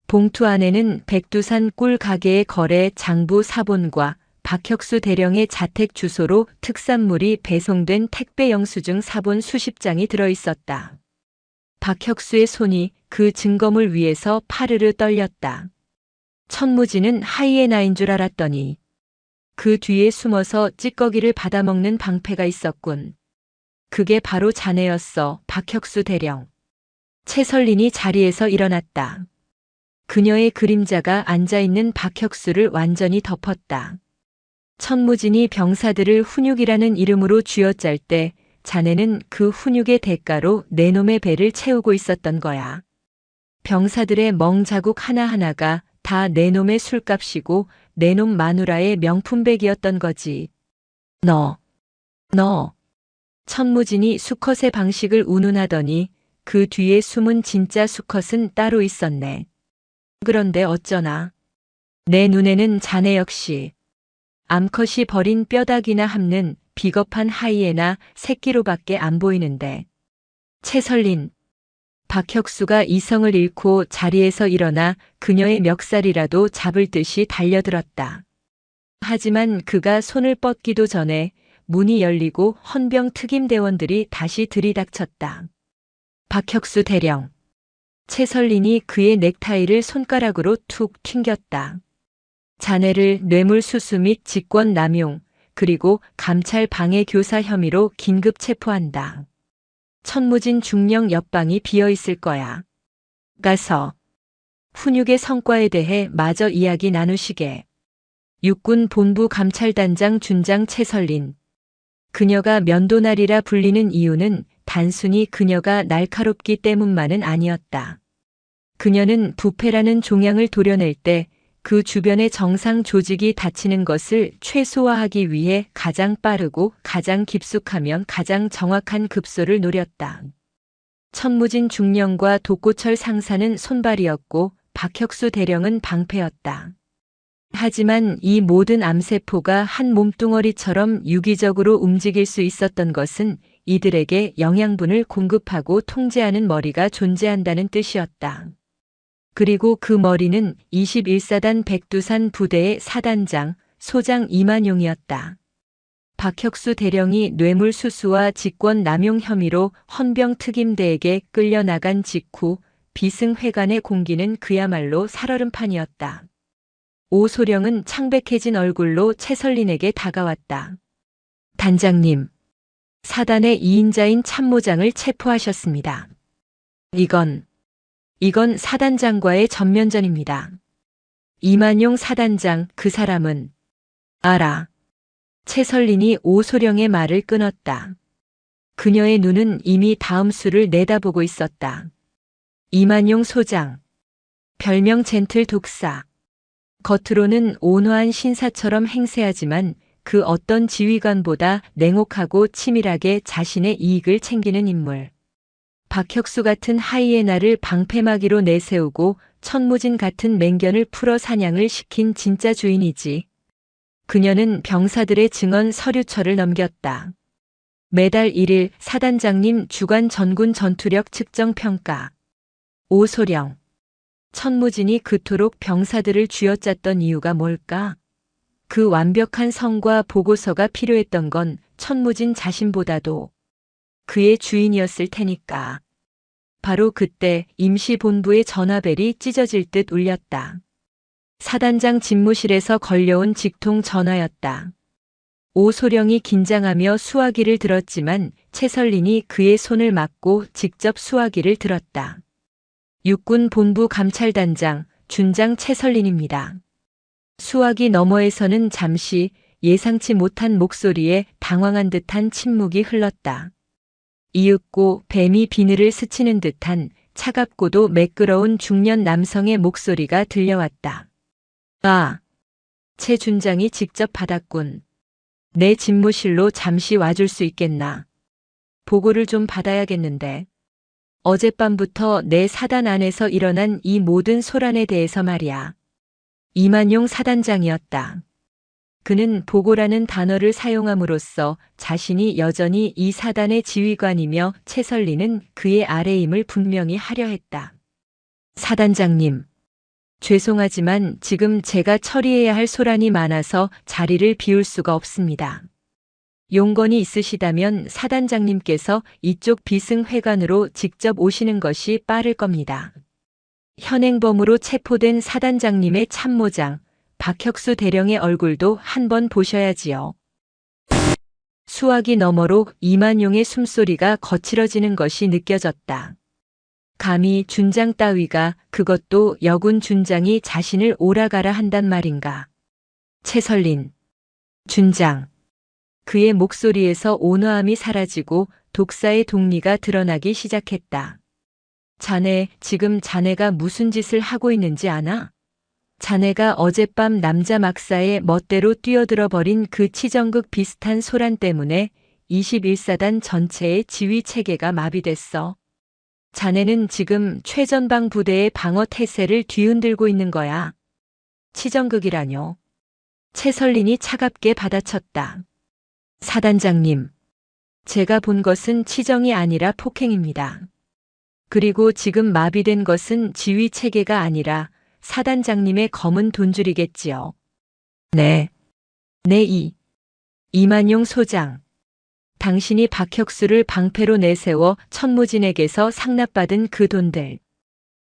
봉투 안에는 백두산 꿀 가게의 거래 장부 사본과 박혁수 대령의 자택 주소로 특산물이 배송된 택배 영수증 사본 수십 장이 들어있었다. 박혁수의 손이 그 증거물 위에서 파르르 떨렸다. 천무진은 하이에나인 줄 알았더니 그 뒤에 숨어서 찌꺼기를 받아먹는 방패가 있었군. 그게 바로 자네였어, 박혁수 대령. 채설린이 자리에서 일어났다. 그녀의 그림자가 앉아있는 박혁수를 완전히 덮었다. 천무진이 병사들을 훈육이라는 이름으로 쥐어짤 때 자네는 그 훈육의 대가로 내 놈의 배를 채우고 있었던 거야. 병사들의 멍 자국 하나하나가 다 내 놈의 술값이고 내 놈 마누라의 명품백이었던 거지. 너. 천무진이 수컷의 방식을 운운하더니 그 뒤에 숨은 진짜 수컷은 따로 있었네. 그런데 어쩌나. 내 눈에는 자네 역시 암컷이 버린 뼈다귀나 함는 비겁한 하이에나 새끼로밖에 안 보이는데. 채설린. 박혁수가 이성을 잃고 자리에서 일어나 그녀의 멱살이라도 잡을 듯이 달려들었다. 하지만 그가 손을 뻗기도 전에 문이 열리고 헌병 특임대원들이 다시 들이닥쳤다. 박혁수 대령. 채설린이 그의 넥타이를 손가락으로 툭 튕겼다. 자네를 뇌물수수 및 직권남용, 그리고 감찰 방해 교사 혐의로 긴급 체포한다. 천무진 중령 옆방이 비어있을 거야. 가서 훈육의 성과에 대해 마저 이야기 나누시게. 육군 본부 감찰단장 준장 채설린. 그녀가 면도날이라 불리는 이유는 단순히 그녀가 날카롭기 때문만은 아니었다. 그녀는 부패라는 종양을 도려낼 때 그 주변의 정상 조직이 다치는 것을 최소화하기 위해 가장 빠르고 가장 깊숙하면 가장 정확한 급소를 노렸다. 천무진 중령과 독고철 상사는 손발이었고 박혁수 대령은 방패였다. 하지만 이 모든 암세포가 한 몸뚱어리처럼 유기적으로 움직일 수 있었던 것은 이들에게 영양분을 공급하고 통제하는 머리가 존재한다는 뜻이었다. 그리고 그 머리는 21사단 백두산 부대의 사단장, 소장 이만용이었다. 박혁수 대령이 뇌물수수와 직권남용 혐의로 헌병특임대에게 끌려나간 직후 비승회관의 공기는 그야말로 살얼음판이었다. 오소령은 창백해진 얼굴로 채설린에게 다가왔다. 단장님, 사단의 2인자인 참모장을 체포하셨습니다. 이건 사단장과의 전면전입니다. 이만용 사단장, 그 사람은 알아. 채설린이 오소령의 말을 끊었다. 그녀의 눈은 이미 다음 수를 내다보고 있었다. 이만용 소장. 별명 젠틀 독사. 겉으로는 온화한 신사처럼 행세하지만 그 어떤 지휘관보다 냉혹하고 치밀하게 자신의 이익을 챙기는 인물. 박혁수 같은 하이에나를 방패막이로 내세우고 천무진 같은 맹견을 풀어 사냥을 시킨 진짜 주인이지. 그녀는 병사들의 증언 서류처를 넘겼다. 매달 1일 사단장님 주간 전군 전투력 측정 평가. 오소령. 천무진이 그토록 병사들을 쥐어짰던 이유가 뭘까? 그 완벽한 성과 보고서가 필요했던 건 천무진 자신보다도 그의 주인이었을 테니까. 바로 그때 임시본부의 전화벨이 찢어질 듯 울렸다. 사단장 집무실에서 걸려온 직통 전화였다. 오소령이 긴장하며 수화기를 들었지만 최설린이 그의 손을 막고 직접 수화기를 들었다. 육군본부 감찰단장 준장 최설린입니다. 수화기 너머에서는 잠시 예상치 못한 목소리에 당황한 듯한 침묵이 흘렀다. 이윽고 뱀이 비늘을 스치는 듯한 차갑고도 매끄러운 중년 남성의 목소리가 들려왔다. 아, 최 준장이 직접 받았군. 내 집무실로 잠시 와줄 수 있겠나? 보고를 좀 받아야겠는데. 어젯밤부터 내 사단 안에서 일어난 이 모든 소란에 대해서 말이야. 이만용 사단장이었다. 그는 보고라는 단어를 사용함으로써 자신이 여전히 이 사단의 지휘관이며 최설리는 그의 아래임을 분명히 하려 했다. 사단장님, 죄송하지만 지금 제가 처리해야 할 소란이 많아서 자리를 비울 수가 없습니다. 용건이 있으시다면 사단장님께서 이쪽 비승회관으로 직접 오시는 것이 빠를 겁니다. 현행범으로 체포된 사단장님의 참모장 박혁수 대령의 얼굴도 한번 보셔야지요. 수화기 너머로 이만용의 숨소리가 거칠어지는 것이 느껴졌다. 감히 준장 따위가, 그것도 여군 준장이 자신을 오라가라 한단 말인가. 최설린. 준장. 그의 목소리에서 온화함이 사라지고 독사의 동리가 드러나기 시작했다. 자네, 지금 자네가 무슨 짓을 하고 있는지 아나? 자네가 어젯밤 남자 막사의 멋대로 뛰어들어 버린 그 치정극 비슷한 소란 때문에 21사단 전체의 지휘 체계가 마비됐어. 자네는 지금 최전방 부대의 방어 태세를 뒤흔들고 있는 거야. 치정극이라뇨. 최설린이 차갑게 받아쳤다. 사단장님, 제가 본 것은 치정이 아니라 폭행입니다. 그리고 지금 마비된 것은 지휘 체계가 아니라 사단장님의 검은 돈줄이겠지요. 네. 이만용 소장. 당신이 박혁수를 방패로 내세워 천무진에게서 상납받은 그 돈들.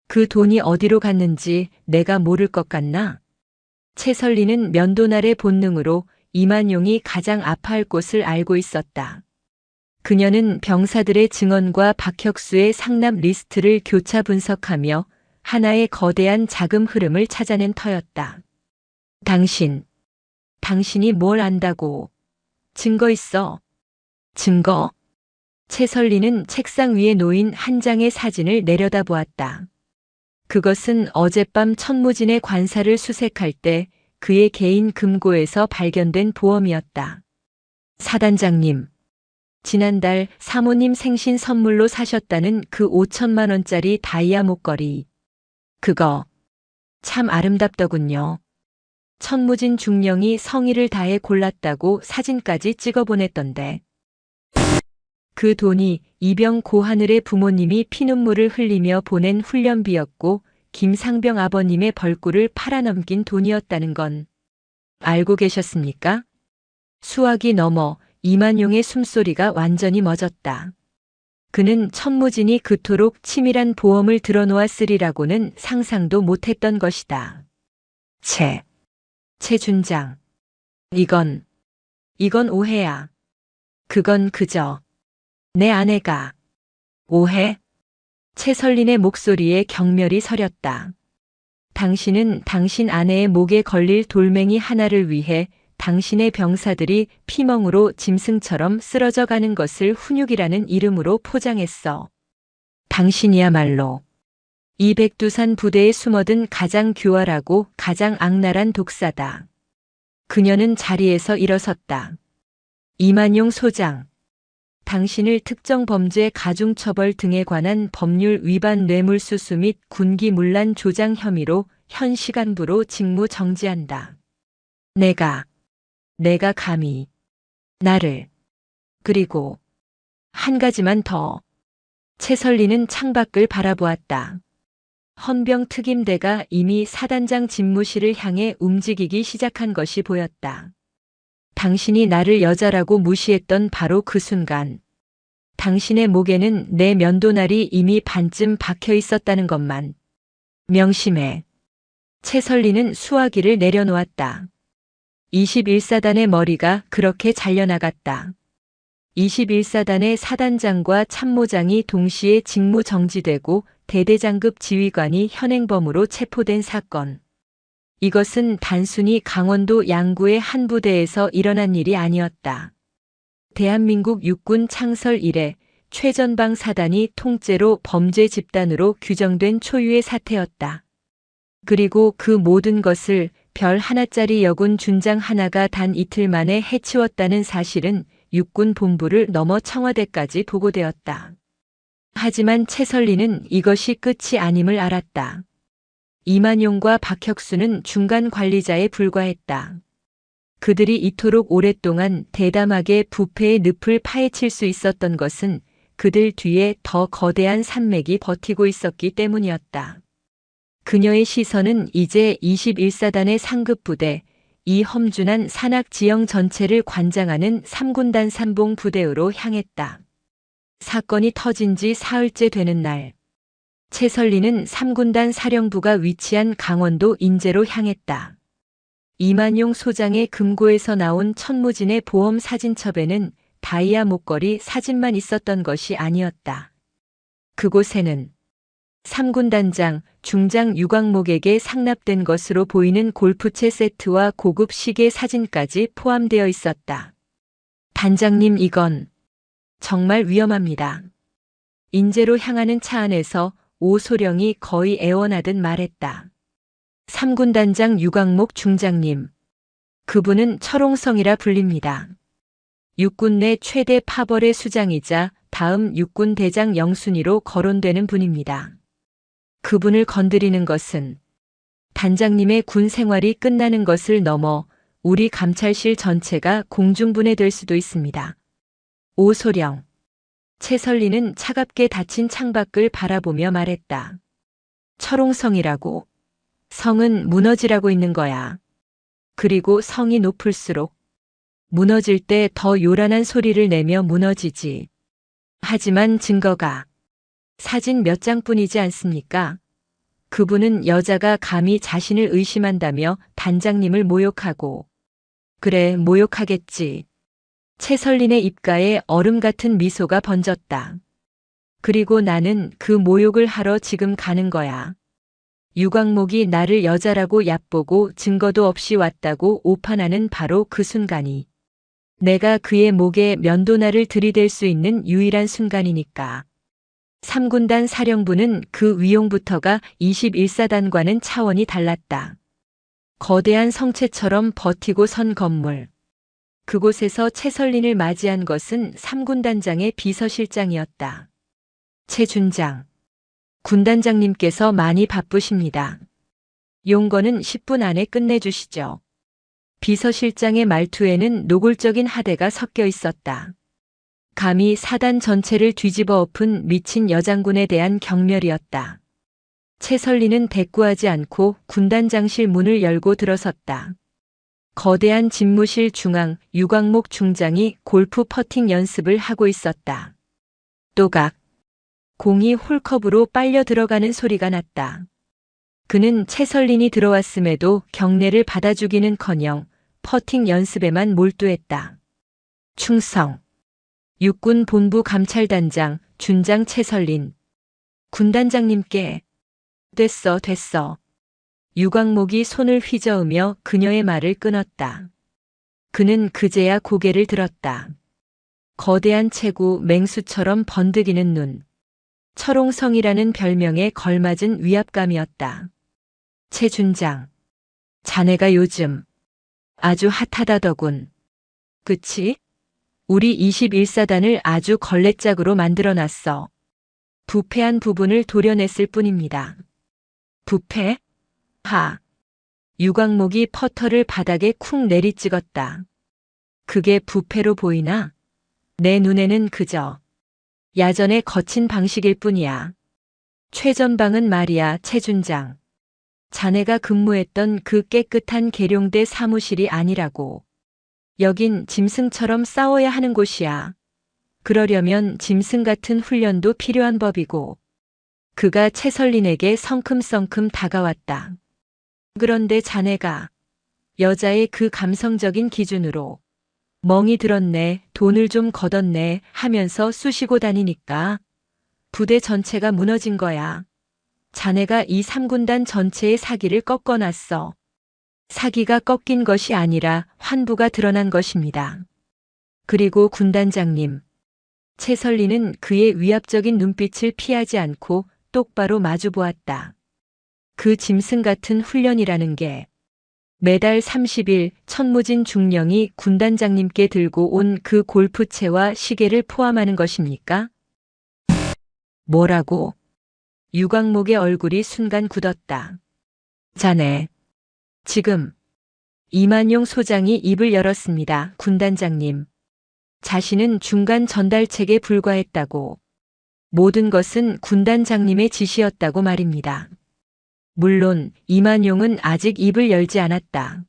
그 돈이 어디로 갔는지 내가 모를 것 같나? 최설리는 면도날의 본능으로 이만용이 가장 아파할 곳을 알고 있었다. 그녀는 병사들의 증언과 박혁수의 상납 리스트를 교차 분석하며 하나의 거대한 자금 흐름을 찾아낸 터였다. 당신이 뭘 안다고? 증거 있어. 증거? 최설리는 책상 위에 놓인 한 장의 사진을 내려다보았다. 그것은 어젯밤 천무진의 관사를 수색할 때 그의 개인 금고에서 발견된 보험이었다. 사단장님, 지난달 사모님 생신 선물로 사셨다는 그 5천만 원짜리 다이아 목걸이. 그거 참 아름답더군요. 천무진 중령이 성의를 다해 골랐다고 사진까지 찍어 보냈던데. 그 돈이 이병 고하늘의 부모님이 피눈물을 흘리며 보낸 훈련비였고 김상병 아버님의 벌꿀을 팔아넘긴 돈이었다는 건 알고 계셨습니까? 수화기 넘어 이만용의 숨소리가 완전히 멎었다. 그는 천무진이 그토록 치밀한 보험을 들어놓았으리라고는 상상도 못했던 것이다. 최 준장. 이건 오해야. 그건 그저 내 아내가. 오해? 최설린의 목소리에 경멸이 서렸다. 당신은 당신 아내의 목에 걸릴 돌멩이 하나를 위해 당신의 병사들이 피멍으로 짐승처럼 쓰러져 가는 것을 훈육이라는 이름으로 포장했어. 당신이야말로 이 백두산 부대에 숨어든 가장 교활하고 가장 악랄한 독사다. 그녀는 자리에서 일어섰다. 이만용 소장. 당신을 특정 범죄 가중처벌 등에 관한 법률 위반 뇌물수수 및 군기문란 조장 혐의로 현 시간부로 직무 정지한다. 내가 감히 나를. 그리고 한 가지만 더. 채설리는 창밖을 바라보았다. 헌병 특임대가 이미 사단장 집무실을 향해 움직이기 시작한 것이 보였다. 당신이 나를 여자라고 무시했던 바로 그 순간, 당신의 목에는 내 면도날이 이미 반쯤 박혀 있었다는 것만 명심해. 채설리는 수화기를 내려놓았다. 21사단의 머리가 그렇게 잘려나갔다. 21사단의 사단장과 참모장이 동시에 직무 정지되고 대대장급 지휘관이 현행범으로 체포된 사건. 이것은 단순히 강원도 양구의 한 부대에서 일어난 일이 아니었다. 대한민국 육군 창설 이래 최전방 사단이 통째로 범죄 집단으로 규정된 초유의 사태였다. 그리고 그 모든 것을 별 하나짜리 여군 준장 하나가 단 이틀 만에 해치웠다는 사실은 육군 본부를 넘어 청와대까지 보고되었다. 하지만 채설리는 이것이 끝이 아님을 알았다. 이만용과 박혁수는 중간 관리자에 불과했다. 그들이 이토록 오랫동안 대담하게 부패의 늪을 파헤칠 수 있었던 것은 그들 뒤에 더 거대한 산맥이 버티고 있었기 때문이었다. 그녀의 시선은 이제 21사단의 상급부대, 이 험준한 산악 지형 전체를 관장하는 3군단 삼봉 부대로 향했다. 사건이 터진 지 사흘째 되는 날, 채설리는 3군단 사령부가 위치한 강원도 인제로 향했다. 이만용 소장의 금고에서 나온 천무진의 보험 사진첩에는 다이아 목걸이 사진만 있었던 것이 아니었다. 그곳에는 3군단장, 중장 유광목에게 상납된 것으로 보이는 골프채 세트와 고급 시계 사진까지 포함되어 있었다. 단장님, 이건 정말 위험합니다. 인제로 향하는 차 안에서 오소령이 거의 애원하듯 말했다. 3군단장 유광목 중장님. 그분은 철옹성이라 불립니다. 육군 내 최대 파벌의 수장이자 다음 육군 대장 영순위로 거론되는 분입니다. 그분을 건드리는 것은 단장님의 군 생활이 끝나는 것을 넘어 우리 감찰실 전체가 공중분해될 수도 있습니다. 오소령. 채설리는 차갑게 닫힌 창밖을 바라보며 말했다. 철옹성이라고. 성은 무너지라고 있는 거야. 그리고 성이 높을수록 무너질 때 더 요란한 소리를 내며 무너지지. 하지만 증거가 사진 몇 장뿐이지 않습니까? 그분은 여자가 감히 자신을 의심한다며 단장님을 모욕하고. 그래, 모욕하겠지. 채설린의 입가에 얼음 같은 미소가 번졌다. 그리고 나는 그 모욕을 하러 지금 가는 거야. 유광목이 나를 여자라고 얕보고 증거도 없이 왔다고 오판하는 바로 그 순간이 내가 그의 목에 면도날을 들이댈 수 있는 유일한 순간이니까. 3군단 사령부는 그 위용부터가 21사단과는 차원이 달랐다. 거대한 성체처럼 버티고 선 건물. 그곳에서 채설린을 맞이한 것은 3군단장의 비서실장이었다. 채 준장. 군단장님께서 많이 바쁘십니다. 용건은 10분 안에 끝내주시죠. 비서실장의 말투에는 노골적인 하대가 섞여 있었다. 감히 사단 전체를 뒤집어 엎은 미친 여장군에 대한 경멸이었다. 채설리는 대꾸하지 않고 군단장실 문을 열고 들어섰다. 거대한 집무실 중앙 유광목 중장이 골프 퍼팅 연습을 하고 있었다. 또각. 공이 홀컵으로 빨려 들어가는 소리가 났다. 그는 채설린이 들어왔음에도 경례를 받아주기는커녕 퍼팅 연습에만 몰두했다. 충성. 육군 본부 감찰단장 준장 채설린. 군단장님께. 됐어. 유광목이 손을 휘저으며 그녀의 말을 끊었다. 그는 그제야 고개를 들었다. 거대한 체구 맹수처럼 번득이는 눈. 철옹성이라는 별명에 걸맞은 위압감이었다. 최 준장, 자네가 요즘 아주 핫하다더군. 그치? 우리 21사단을 아주 걸레짝으로 만들어놨어. 부패한 부분을 도려냈을 뿐입니다. 부패? 하. 유광목이 퍼터를 바닥에 쿵 내리찍었다. 그게 부패로 보이나? 내 눈에는 그저 야전의 거친 방식일 뿐이야. 최전방은 말이야, 최준장. 자네가 근무했던 그 깨끗한 계룡대 사무실이 아니라고. 여긴 짐승처럼 싸워야 하는 곳이야. 그러려면 짐승 같은 훈련도 필요한 법이고. 그가 최설린에게 성큼성큼 다가왔다. 그런데 자네가 여자의 그 감성적인 기준으로 멍이 들었네, 돈을 좀 걷었네 하면서 쑤시고 다니니까 부대 전체가 무너진 거야. 자네가 이 3군단 전체의 사기를 꺾어놨어. 사기가 꺾인 것이 아니라 환부가 드러난 것입니다. 그리고 군단장님. 최설리는 그의 위압적인 눈빛을 피하지 않고 똑바로 마주보았다. 그 짐승 같은 훈련이라는 게 매달 30일 천무진 중령이 군단장님께 들고 온 그 골프채와 시계를 포함하는 것입니까? 뭐라고? 유광목의 얼굴이 순간 굳었다. 자네, 지금 이만용 소장이 입을 열었습니다. 군단장님. 자신은 중간 전달책에 불과했다고. 모든 것은 군단장님의 지시였다고 말입니다. 물론 이만용은 아직 입을 열지 않았다.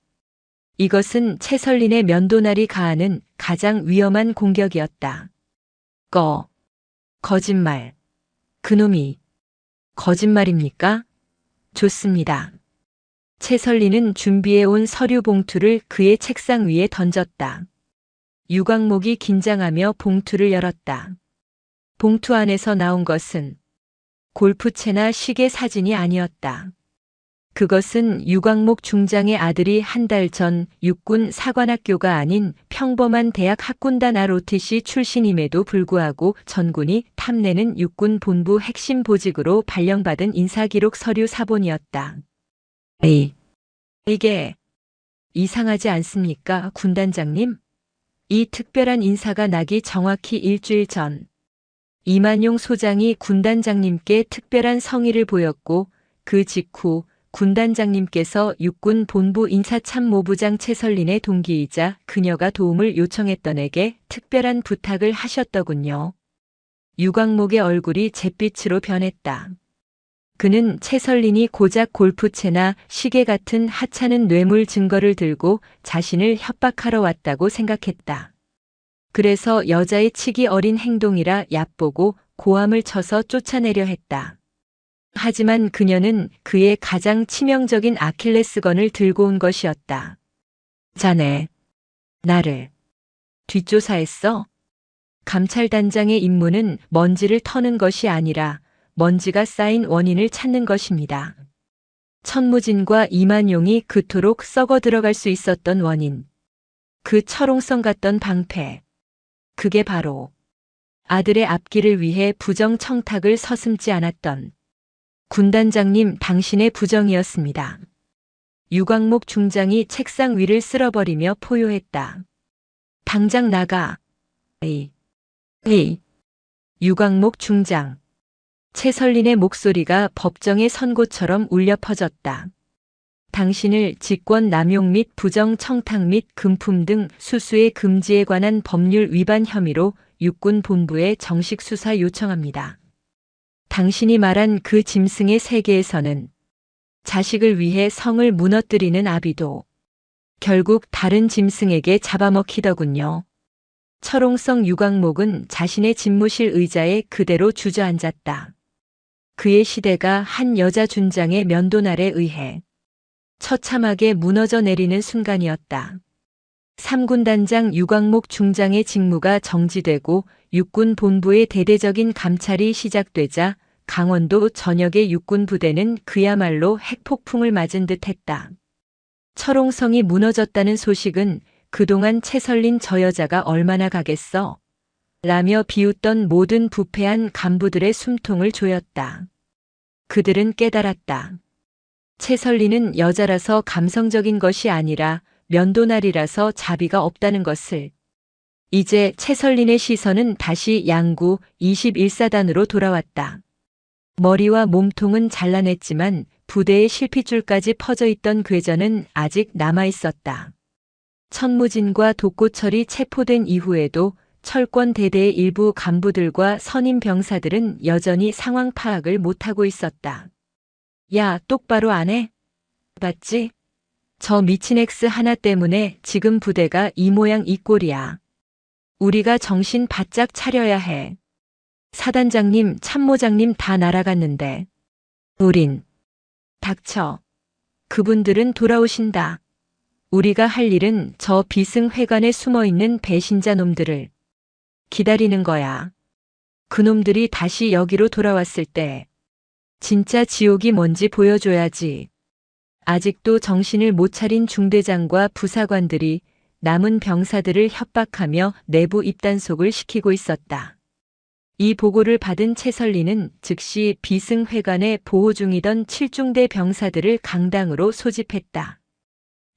이것은 최설린의 면도날이 가하는 가장 위험한 공격이었다. 거짓말. 그놈이 거짓말입니까? 좋습니다. 최설린은 준비해온 서류 봉투를 그의 책상 위에 던졌다. 유광목이 긴장하며 봉투를 열었다. 봉투 안에서 나온 것은 골프채나 시계 사진이 아니었다. 그것은 유광목 중장의 아들이 한 달 전 육군 사관학교가 아닌 평범한 대학 학군단 ROTC 출신임에도 불구하고 전군이 탐내는 육군 본부 핵심 보직으로 발령받은 인사기록 서류 사본이었다. 이게 이상하지 않습니까, 군단장님? 이 특별한 인사가 나기 정확히 일주일 전 이만용 소장이 군단장님께 특별한 성의를 보였고 그 직후 군단장님께서 육군 본부 인사참모부장 최설린의 동기이자 그녀가 도움을 요청했던에게 특별한 부탁을 하셨더군요. 유광목의 얼굴이 잿빛으로 변했다. 그는 최설린이 고작 골프채나 시계 같은 하찮은 뇌물 증거를 들고 자신을 협박하러 왔다고 생각했다. 그래서 여자의 치기 어린 행동이라 얕보고 고함을 쳐서 쫓아내려 했다. 하지만 그녀는 그의 가장 치명적인 아킬레스건을 들고 온 것이었다. 자네, 나를 뒷조사했어? 감찰단장의 임무는 먼지를 터는 것이 아니라 먼지가 쌓인 원인을 찾는 것입니다. 천무진과 이만용이 그토록 썩어 들어갈 수 있었던 원인. 그 철옹성 같던 방패. 그게 바로 아들의 앞길을 위해 부정 청탁을 서슴지 않았던 군단장님 당신의 부정이었습니다. 유광목 중장이 책상 위를 쓸어버리며 포효했다. 당장 나가. 유광목 중장. 최설린의 목소리가 법정의 선고처럼 울려 퍼졌다. 당신을 직권 남용 및 부정 청탁 및 금품 등 수수의 금지에 관한 법률 위반 혐의로 육군 본부에 정식 수사 요청합니다. 당신이 말한 그 짐승의 세계에서는 자식을 위해 성을 무너뜨리는 아비도 결국 다른 짐승에게 잡아먹히더군요. 철옹성 유광목은 자신의 집무실 의자에 그대로 주저앉았다. 그의 시대가 한 여자 준장의 면도날에 의해 처참하게 무너져 내리는 순간이었다. 3군단장 유광목 중장의 직무가 정지되고 육군 본부의 대대적인 감찰이 시작되자 강원도 전역의 육군 부대는 그야말로 핵폭풍을 맞은 듯 했다. 철옹성이 무너졌다는 소식은 그동안 최설린 저 여자가 얼마나 가겠어? 라며 비웃던 모든 부패한 간부들의 숨통을 조였다. 그들은 깨달았다. 채설리는 여자라서 감성적인 것이 아니라 면도날이라서 자비가 없다는 것을. 이제 채설린의 시선은 다시 양구 21사단으로 돌아왔다. 머리와 몸통은 잘라냈지만 부대의 실핏줄까지 퍼져 있던 궤전은 아직 남아있었다. 천무진과 독고철이 체포된 이후에도 철권 대대의 일부 간부들과 선임 병사들은 여전히 상황 파악을 못하고 있었다. 야, 똑바로 안 해? 봤지? 저 미친 X 하나 때문에 지금 부대가 이 모양 이 꼴이야. 우리가 정신 바짝 차려야 해. 사단장님, 참모장님 다 날아갔는데. 우린. 닥쳐. 그분들은 돌아오신다. 우리가 할 일은 저 비승회관에 숨어있는 배신자 놈들을 기다리는 거야. 그놈들이 다시 여기로 돌아왔을 때 진짜 지옥이 뭔지 보여줘야지. 아직도 정신을 못 차린 중대장과 부사관들이 남은 병사들을 협박하며 내부 입단속을 시키고 있었다. 이 보고를 받은 채설리는 즉시 비승회관에 보호 중이던 7중대 병사들을 강당으로 소집했다.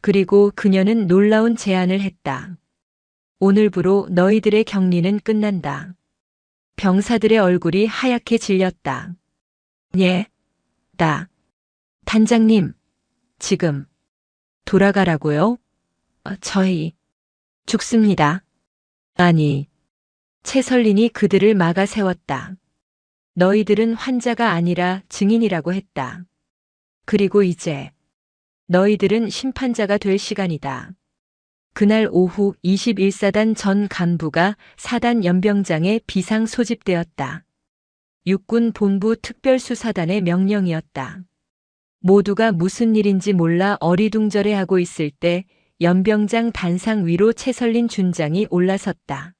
그리고 그녀는 놀라운 제안을 했다. 오늘부로 너희들의 격리는 끝난다. 병사들의 얼굴이 하얗게 질렸다. 예, 단장님, 지금 돌아가라고요? 저희 죽습니다. 아니, 채설린이 그들을 막아 세웠다. 너희들은 환자가 아니라 증인이라고 했다. 그리고 이제 너희들은 심판자가 될 시간이다. 그날 오후 21사단 전 간부가 사단 연병장에 비상 소집되었다. 육군 본부 특별수사단의 명령이었다. 모두가 무슨 일인지 몰라 어리둥절해하고 있을 때 연병장 단상 위로 채설린 준장이 올라섰다.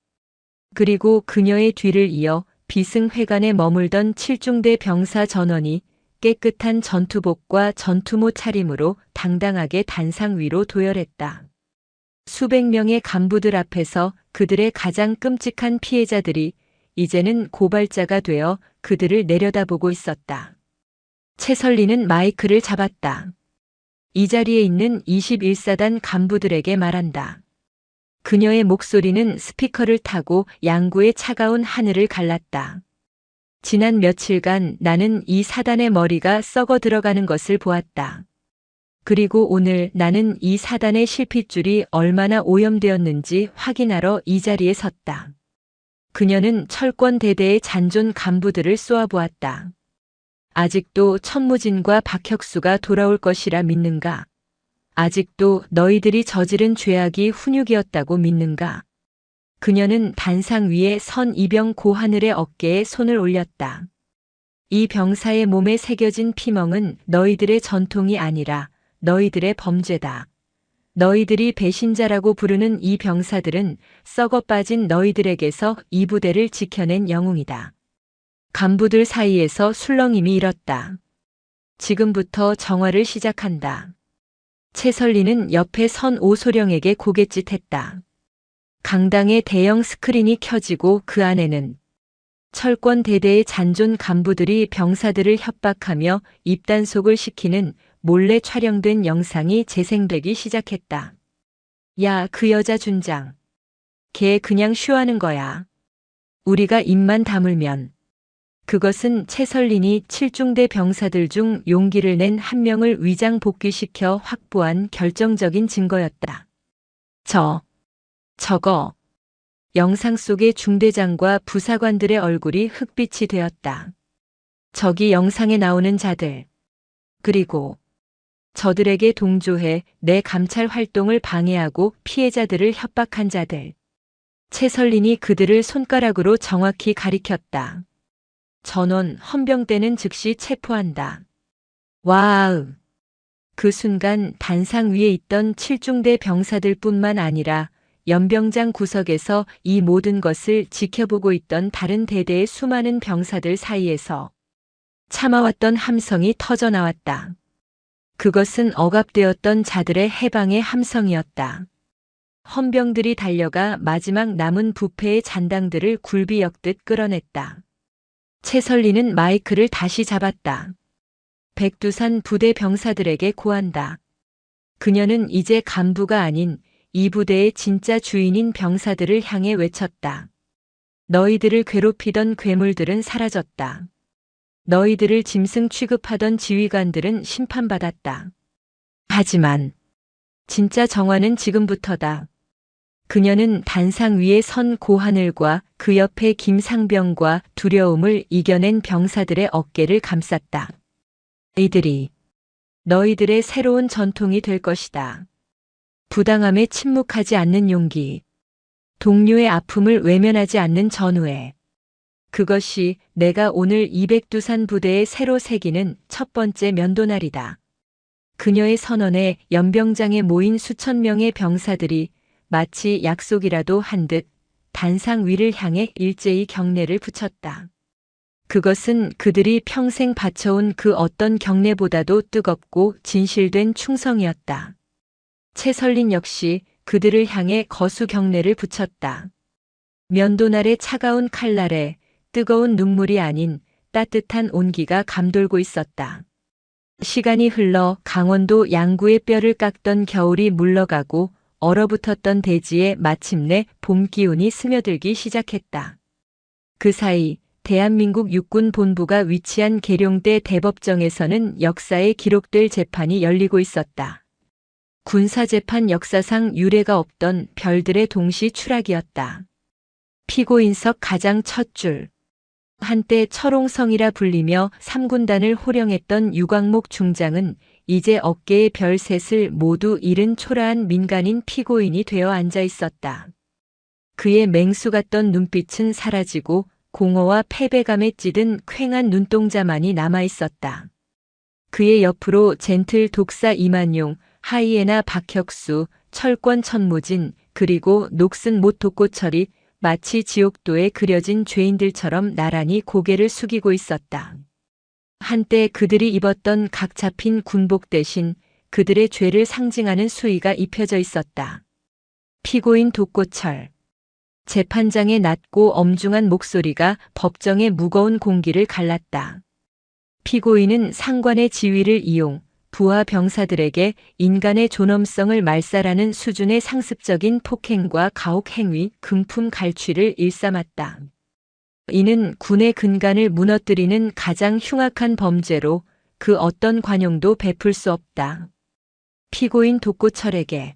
그리고 그녀의 뒤를 이어 비승회관에 머물던 7중대 병사 전원이 깨끗한 전투복과 전투모 차림으로 당당하게 단상 위로 도열했다. 수백 명의 간부들 앞에서 그들의 가장 끔찍한 피해자들이 이제는 고발자가 되어 그들을 내려다보고 있었다. 채설리는 마이크를 잡았다. 이 자리에 있는 21사단 간부들에게 말한다. 그녀의 목소리는 스피커를 타고 양구의 차가운 하늘을 갈랐다. 지난 며칠간 나는 이 사단의 머리가 썩어 들어가는 것을 보았다. 그리고 오늘 나는 이 사단의 실핏줄이 얼마나 오염되었는지 확인하러 이 자리에 섰다. 그녀는 철권 대대의 잔존 간부들을 쏘아보았다. 아직도 천무진과 박혁수가 돌아올 것이라 믿는가? 아직도 너희들이 저지른 죄악이 훈육이었다고 믿는가? 그녀는 단상 위에 선 이병 고하늘의 어깨에 손을 올렸다. 이 병사의 몸에 새겨진 피멍은 너희들의 전통이 아니라 너희들의 범죄다. 너희들이 배신자라고 부르는 이 병사들은 썩어 빠진 너희들에게서 이 부대를 지켜낸 영웅이다. 간부들 사이에서 술렁임이 일었다. 지금부터 정화를 시작한다. 채설리는 옆에 선 오소령에게 고갯짓했다. 강당에 대형 스크린이 켜지고 그 안에는 철권 대대의 잔존 간부들이 병사들을 협박하며 입단속을 시키는 몰래 촬영된 영상이 재생되기 시작했다. 야, 그 여자 준장. 걔 그냥 쇼하는 거야. 우리가 입만 다물면. 그것은 채설린이 7중대 병사들 중 용기를 낸 한 명을 위장 복귀시켜 확보한 결정적인 증거였다. 저거. 영상 속의 중대장과 부사관들의 얼굴이 흑빛이 되었다. 저기 영상에 나오는 자들. 그리고 저들에게 동조해 내 감찰 활동을 방해하고 피해자들을 협박한 자들. 채설린이 그들을 손가락으로 정확히 가리켰다. 전원 헌병대는 즉시 체포한다. 와우. 그 순간 단상 위에 있던 7중대 병사들 뿐만 아니라 연병장 구석에서 이 모든 것을 지켜보고 있던 다른 대대의 수많은 병사들 사이에서 참아왔던 함성이 터져나왔다. 그것은 억압되었던 자들의 해방의 함성이었다. 헌병들이 달려가 마지막 남은 부패의 잔당들을 굴비역듯 끌어냈다. 채설리는 마이크를 다시 잡았다. 백두산 부대 병사들에게 고한다. 그녀는 이제 간부가 아닌 이 부대의 진짜 주인인 병사들을 향해 외쳤다. 너희들을 괴롭히던 괴물들은 사라졌다. 너희들을 짐승 취급하던 지휘관들은 심판받았다. 하지만 진짜 정화는 지금부터다. 그녀는 단상 위에 선 고하늘과 그 옆에 김상병과 두려움을 이겨낸 병사들의 어깨를 감쌌다. 이들이 너희들의 새로운 전통이 될 것이다. 부당함에 침묵하지 않는 용기, 동료의 아픔을 외면하지 않는 전우애. 그것이 내가 오늘 200두산 부대에 새로 새기는 첫 번째 면도날이다. 그녀의 선언에 연병장에 모인 수천 명의 병사들이 마치 약속이라도 한 듯 단상 위를 향해 일제히 경례를 붙였다. 그것은 그들이 평생 바쳐온 그 어떤 경례보다도 뜨겁고 진실된 충성이었다. 채설린 역시 그들을 향해 거수 경례를 붙였다. 면도날의 차가운 칼날에 뜨거운 눈물이 아닌 따뜻한 온기가 감돌고 있었다. 시간이 흘러 강원도 양구의 뼈를 깎던 겨울이 물러가고 얼어붙었던 대지에 마침내 봄 기운이 스며들기 시작했다. 그 사이 대한민국 육군 본부가 위치한 계룡대 대법정에서는 역사에 기록될 재판이 열리고 있었다. 군사재판 역사상 유례가 없던 별들의 동시 추락이었다. 피고인석 가장 첫 줄. 한때 철옹성이라 불리며 3군단을 호령했던 유광목 중장은 이제 어깨의 별 셋을 모두 잃은 초라한 민간인 피고인이 되어 앉아 있었다. 그의 맹수 같던 눈빛은 사라지고 공허와 패배감에 찌든 퀭한 눈동자만이 남아 있었다. 그의 옆으로 젠틀 독사 이만용, 하이에나 박혁수, 철권 천무진, 그리고 녹슨 못 독고철이 마치 지옥도에 그려진 죄인들처럼 나란히 고개를 숙이고 있었다. 한때 그들이 입었던 각 잡힌 군복 대신 그들의 죄를 상징하는 수의가 입혀져 있었다. 피고인 독고철. 재판장의 낮고 엄중한 목소리가 법정의 무거운 공기를 갈랐다. 피고인은 상관의 지위를 이용 부하 병사들에게 인간의 존엄성을 말살하는 수준의 상습적인 폭행과 가혹 행위, 금품 갈취를 일삼았다. 이는 군의 근간을 무너뜨리는 가장 흉악한 범죄로 그 어떤 관용도 베풀 수 없다. 피고인 독고철에게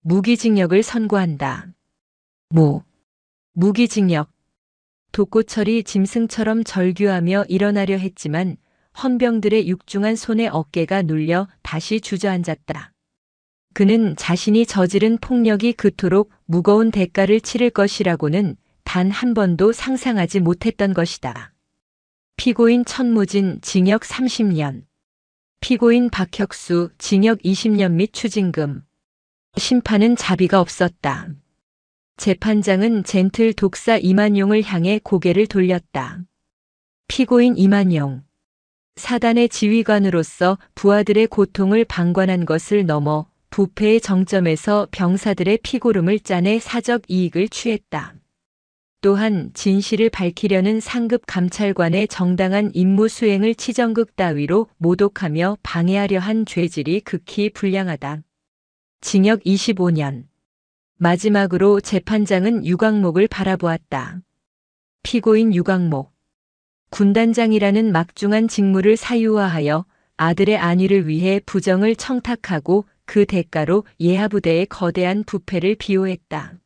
무기징역을 선고한다. 무기징역. 독고철이 짐승처럼 절규하며 일어나려 했지만 헌병들의 육중한 손에 어깨가 눌려 다시 주저앉았다. 그는 자신이 저지른 폭력이 그토록 무거운 대가를 치를 것이라고는 단 한 번도 상상하지 못했던 것이다. 피고인 천무진 징역 30년. 피고인 박혁수 징역 20년 및 추징금. 심판은 자비가 없었다. 재판장은 젠틀 독사 이만용을 향해 고개를 돌렸다. 피고인 이만용. 사단의 지휘관으로서 부하들의 고통을 방관한 것을 넘어 부패의 정점에서 병사들의 피고름을 짜내 사적 이익을 취했다. 또한 진실을 밝히려는 상급 감찰관의 정당한 임무 수행을 치정극 따위로 모독하며 방해하려 한 죄질이 극히 불량하다. 징역 25년. 마지막으로 재판장은 유광목을 바라보았다. 피고인 유광목. 군단장이라는 막중한 직무를 사유화하여 아들의 안위를 위해 부정을 청탁하고 그 대가로 예하부대의 거대한 부패를 비호했다.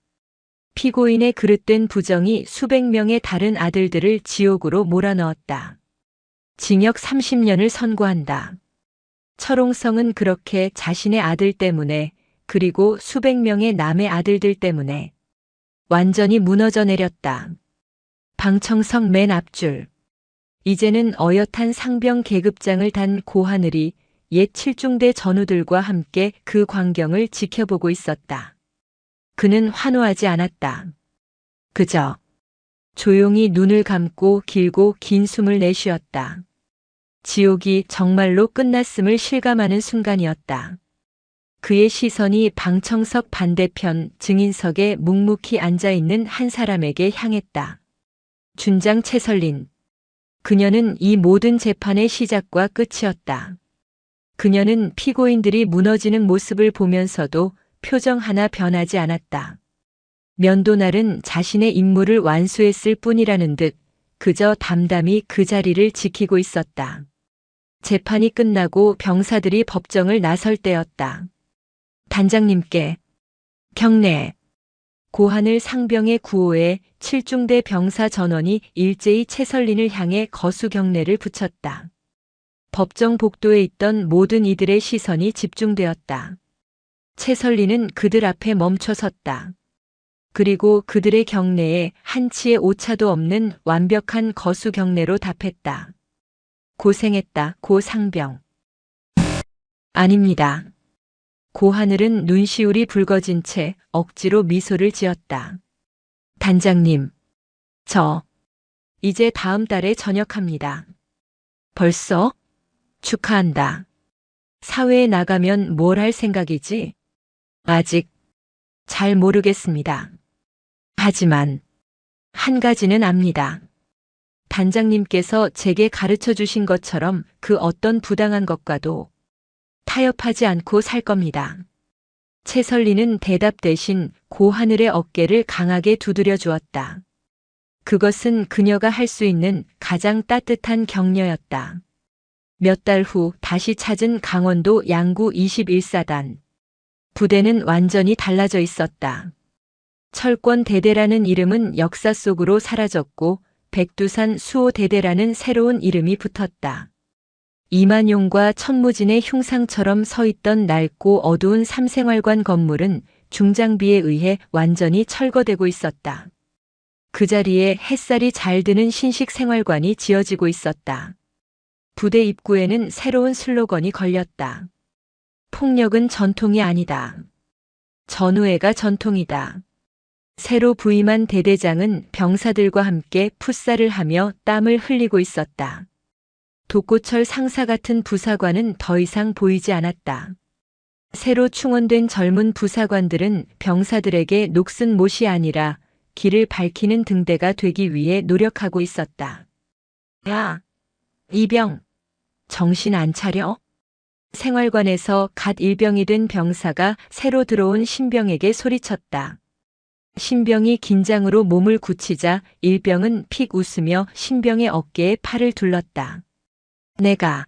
피고인의 그릇된 부정이 수백 명의 다른 아들들을 지옥으로 몰아넣었다. 징역 30년을 선고한다. 철옹성은 그렇게 자신의 아들 때문에 그리고 수백 명의 남의 아들들 때문에 완전히 무너져 내렸다. 방청석 맨 앞줄. 이제는 어엿한 상병 계급장을 단 고하늘이 옛 칠중대 전우들과 함께 그 광경을 지켜보고 있었다. 그는 환호하지 않았다. 그저 조용히 눈을 감고 길고 긴 숨을 내쉬었다. 지옥이 정말로 끝났음을 실감하는 순간이었다. 그의 시선이 방청석 반대편 증인석에 묵묵히 앉아있는 한 사람에게 향했다. 준장 채설린. 그녀는 이 모든 재판의 시작과 끝이었다. 그녀는 피고인들이 무너지는 모습을 보면서도 표정 하나 변하지 않았다. 면도날은 자신의 임무를 완수했을 뿐이라는 듯 그저 담담히 그 자리를 지키고 있었다. 재판이 끝나고 병사들이 법정을 나설 때였다. 단장님께 경례. 고하늘 상병의 구호에 7중대 병사 전원이 일제히 채설린을 향해 거수 경례를 붙였다. 법정 복도에 있던 모든 이들의 시선이 집중되었다. 채설린은 그들 앞에 멈춰 섰다. 그리고 그들의 경례에 한치의 오차도 없는 완벽한 거수 경례로 답했다. 고생했다, 고 상병. 아닙니다. 고하늘은 눈시울이 붉어진 채 억지로 미소를 지었다. 단장님, 저 이제 다음 달에 전역합니다. 벌써? 축하한다. 사회에 나가면 뭘 할 생각이지? 아직 잘 모르겠습니다. 하지만 한 가지는 압니다. 단장님께서 제게 가르쳐 주신 것처럼 그 어떤 부당한 것과도 타협하지 않고 살 겁니다. 채설리는 대답 대신 고하늘의 어깨를 강하게 두드려 주었다. 그것은 그녀가 할 수 있는 가장 따뜻한 격려였다. 몇 달 후 다시 찾은 강원도 양구 21사단. 부대는 완전히 달라져 있었다. 철권 대대라는 이름은 역사 속으로 사라졌고 백두산 수호 대대라는 새로운 이름이 붙었다. 이만용과 천무진의 흉상처럼 서 있던 낡고 어두운 삼생활관 건물은 중장비에 의해 완전히 철거되고 있었다. 그 자리에 햇살이 잘 드는 신식 생활관이 지어지고 있었다. 부대 입구에는 새로운 슬로건이 걸렸다. 폭력은 전통이 아니다. 전우회가 전통이다. 새로 부임한 대대장은 병사들과 함께 풋살을 하며 땀을 흘리고 있었다. 독고철 상사 같은 부사관은 더 이상 보이지 않았다. 새로 충원된 젊은 부사관들은 병사들에게 녹슨 못이 아니라 길을 밝히는 등대가 되기 위해 노력하고 있었다. 야, 이병, 정신 안 차려? 생활관에서 갓 일병이 된 병사가 새로 들어온 신병에게 소리쳤다. 신병이 긴장으로 몸을 굳히자 일병은 픽 웃으며 신병의 어깨에 팔을 둘렀다. 내가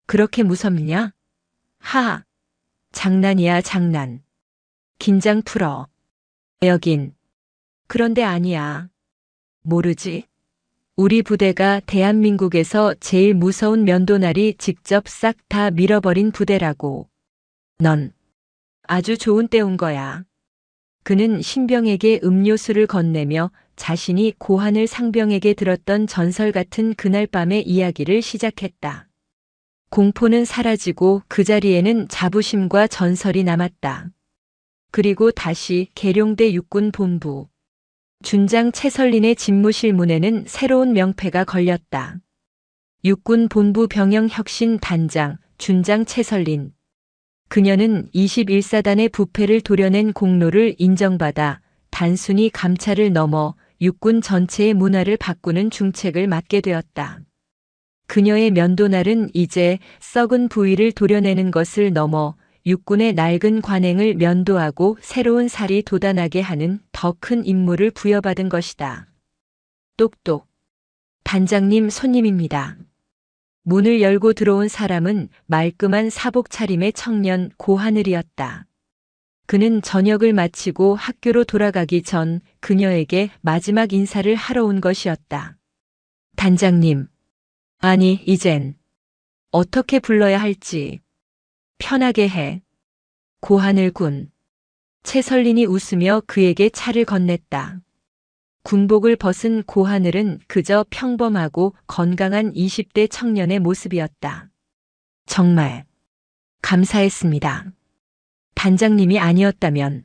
그렇게 무섭냐? 하하, 장난이야 장난. 긴장 풀어. 여긴 그런데 아니야. 모르지? 우리 부대가 대한민국에서 제일 무서운 면도날이 직접 싹 다 밀어버린 부대라고. 넌 아주 좋은 때 온 거야. 그는 신병에게 음료수를 건네며 자신이 고하늘 상병에게 들었던 전설 같은 그날 밤의 이야기를 시작했다. 공포는 사라지고 그 자리에는 자부심과 전설이 남았다. 그리고 다시 계룡대 육군본부. 준장 채설린의 집무실 문에는 새로운 명패가 걸렸다. 육군본부 병영혁신 단장 준장 채설린. 그녀는 21사단의 부패를 도려낸 공로를 인정받아 단순히 감찰을 넘어 육군 전체의 문화를 바꾸는 중책을 맡게 되었다. 그녀의 면도날은 이제 썩은 부위를 도려내는 것을 넘어 육군의 낡은 관행을 면도하고 새로운 살이 돋아나게 하는 더 큰 임무를 부여받은 것이다. 똑똑. 단장님 손님입니다. 문을 열고 들어온 사람은 말끔한 사복 차림의 청년 고하늘이었다. 그는 전역을 마치고 학교로 돌아가기 전 그녀에게 마지막 인사를 하러 온 것이었다. 단장님. 아니, 이젠 어떻게 불러야 할지 편하게 해. 고하늘 군. 채설린이 웃으며 그에게 차를 건넸다. 군복을 벗은 고하늘은 그저 평범하고 건강한 20대 청년의 모습이었다. 정말 감사했습니다. 단장님이 아니었다면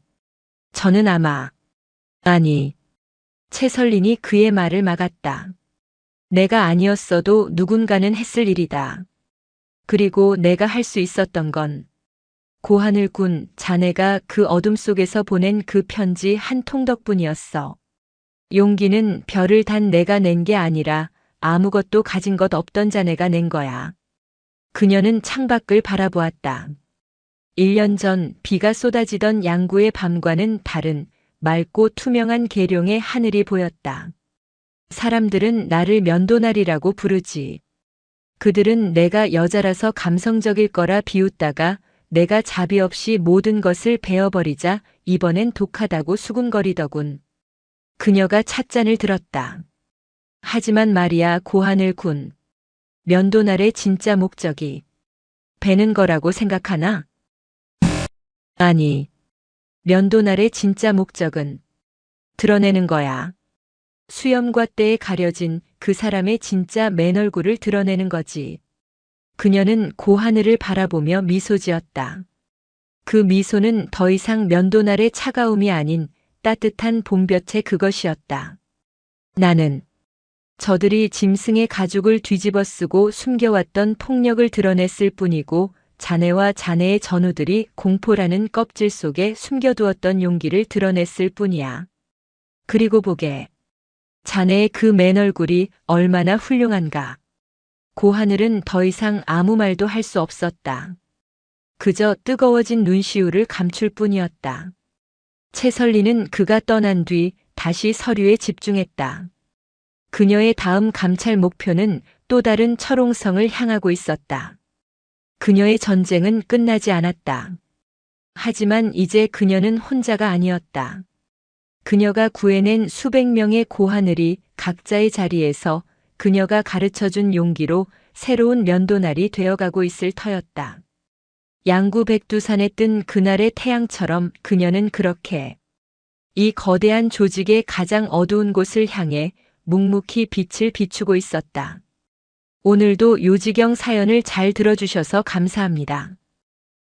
저는 아마 아니. 채설린이 그의 말을 막았다. 내가 아니었어도 누군가는 했을 일이다. 그리고 내가 할 수 있었던 건 고하늘군, 자네가 그 어둠 속에서 보낸 그 편지 한 통 덕분이었어. 용기는 별을 단 내가 낸 게 아니라 아무것도 가진 것 없던 자네가 낸 거야. 그녀는 창밖을 바라보았다. 1년 전 비가 쏟아지던 양구의 밤과는 다른 맑고 투명한 계룡의 하늘이 보였다. 사람들은 나를 면도날이라고 부르지. 그들은 내가 여자라서 감성적일 거라 비웃다가 내가 자비 없이 모든 것을 베어버리자 이번엔 독하다고 수군거리더군. 그녀가 찻잔을 들었다. 하지만 말이야, 고하늘군. 면도날의 진짜 목적이 베는 거라고 생각하나? 아니, 면도날의 진짜 목적은 드러내는 거야. 수염과 때에 가려진 그 사람의 진짜 맨 얼굴을 드러내는 거지. 그녀는 고하늘을 바라보며 미소 지었다. 그 미소는 더 이상 면도날의 차가움이 아닌 따뜻한 봄볕의 그것이었다. 나는 저들이 짐승의 가죽을 뒤집어 쓰고 숨겨왔던 폭력을 드러냈을 뿐이고 자네와 자네의 전우들이 공포라는 껍질 속에 숨겨두었던 용기를 드러냈을 뿐이야. 그리고 보게. 자네의 그 맨 얼굴이 얼마나 훌륭한가. 고하늘은 더 이상 아무 말도 할 수 없었다. 그저 뜨거워진 눈시울을 감출 뿐이었다. 채설리는 그가 떠난 뒤 다시 서류에 집중했다. 그녀의 다음 감찰 목표는 또 다른 철옹성을 향하고 있었다. 그녀의 전쟁은 끝나지 않았다. 하지만 이제 그녀는 혼자가 아니었다. 그녀가 구해낸 수백 명의 고하늘이 각자의 자리에서 그녀가 가르쳐준 용기로 새로운 면도날이 되어가고 있을 터였다. 양구 백두산에 뜬 그날의 태양처럼 그녀는 그렇게 이 거대한 조직의 가장 어두운 곳을 향해 묵묵히 빛을 비추고 있었다. 오늘도 요지경 사연을 잘 들어주셔서 감사합니다.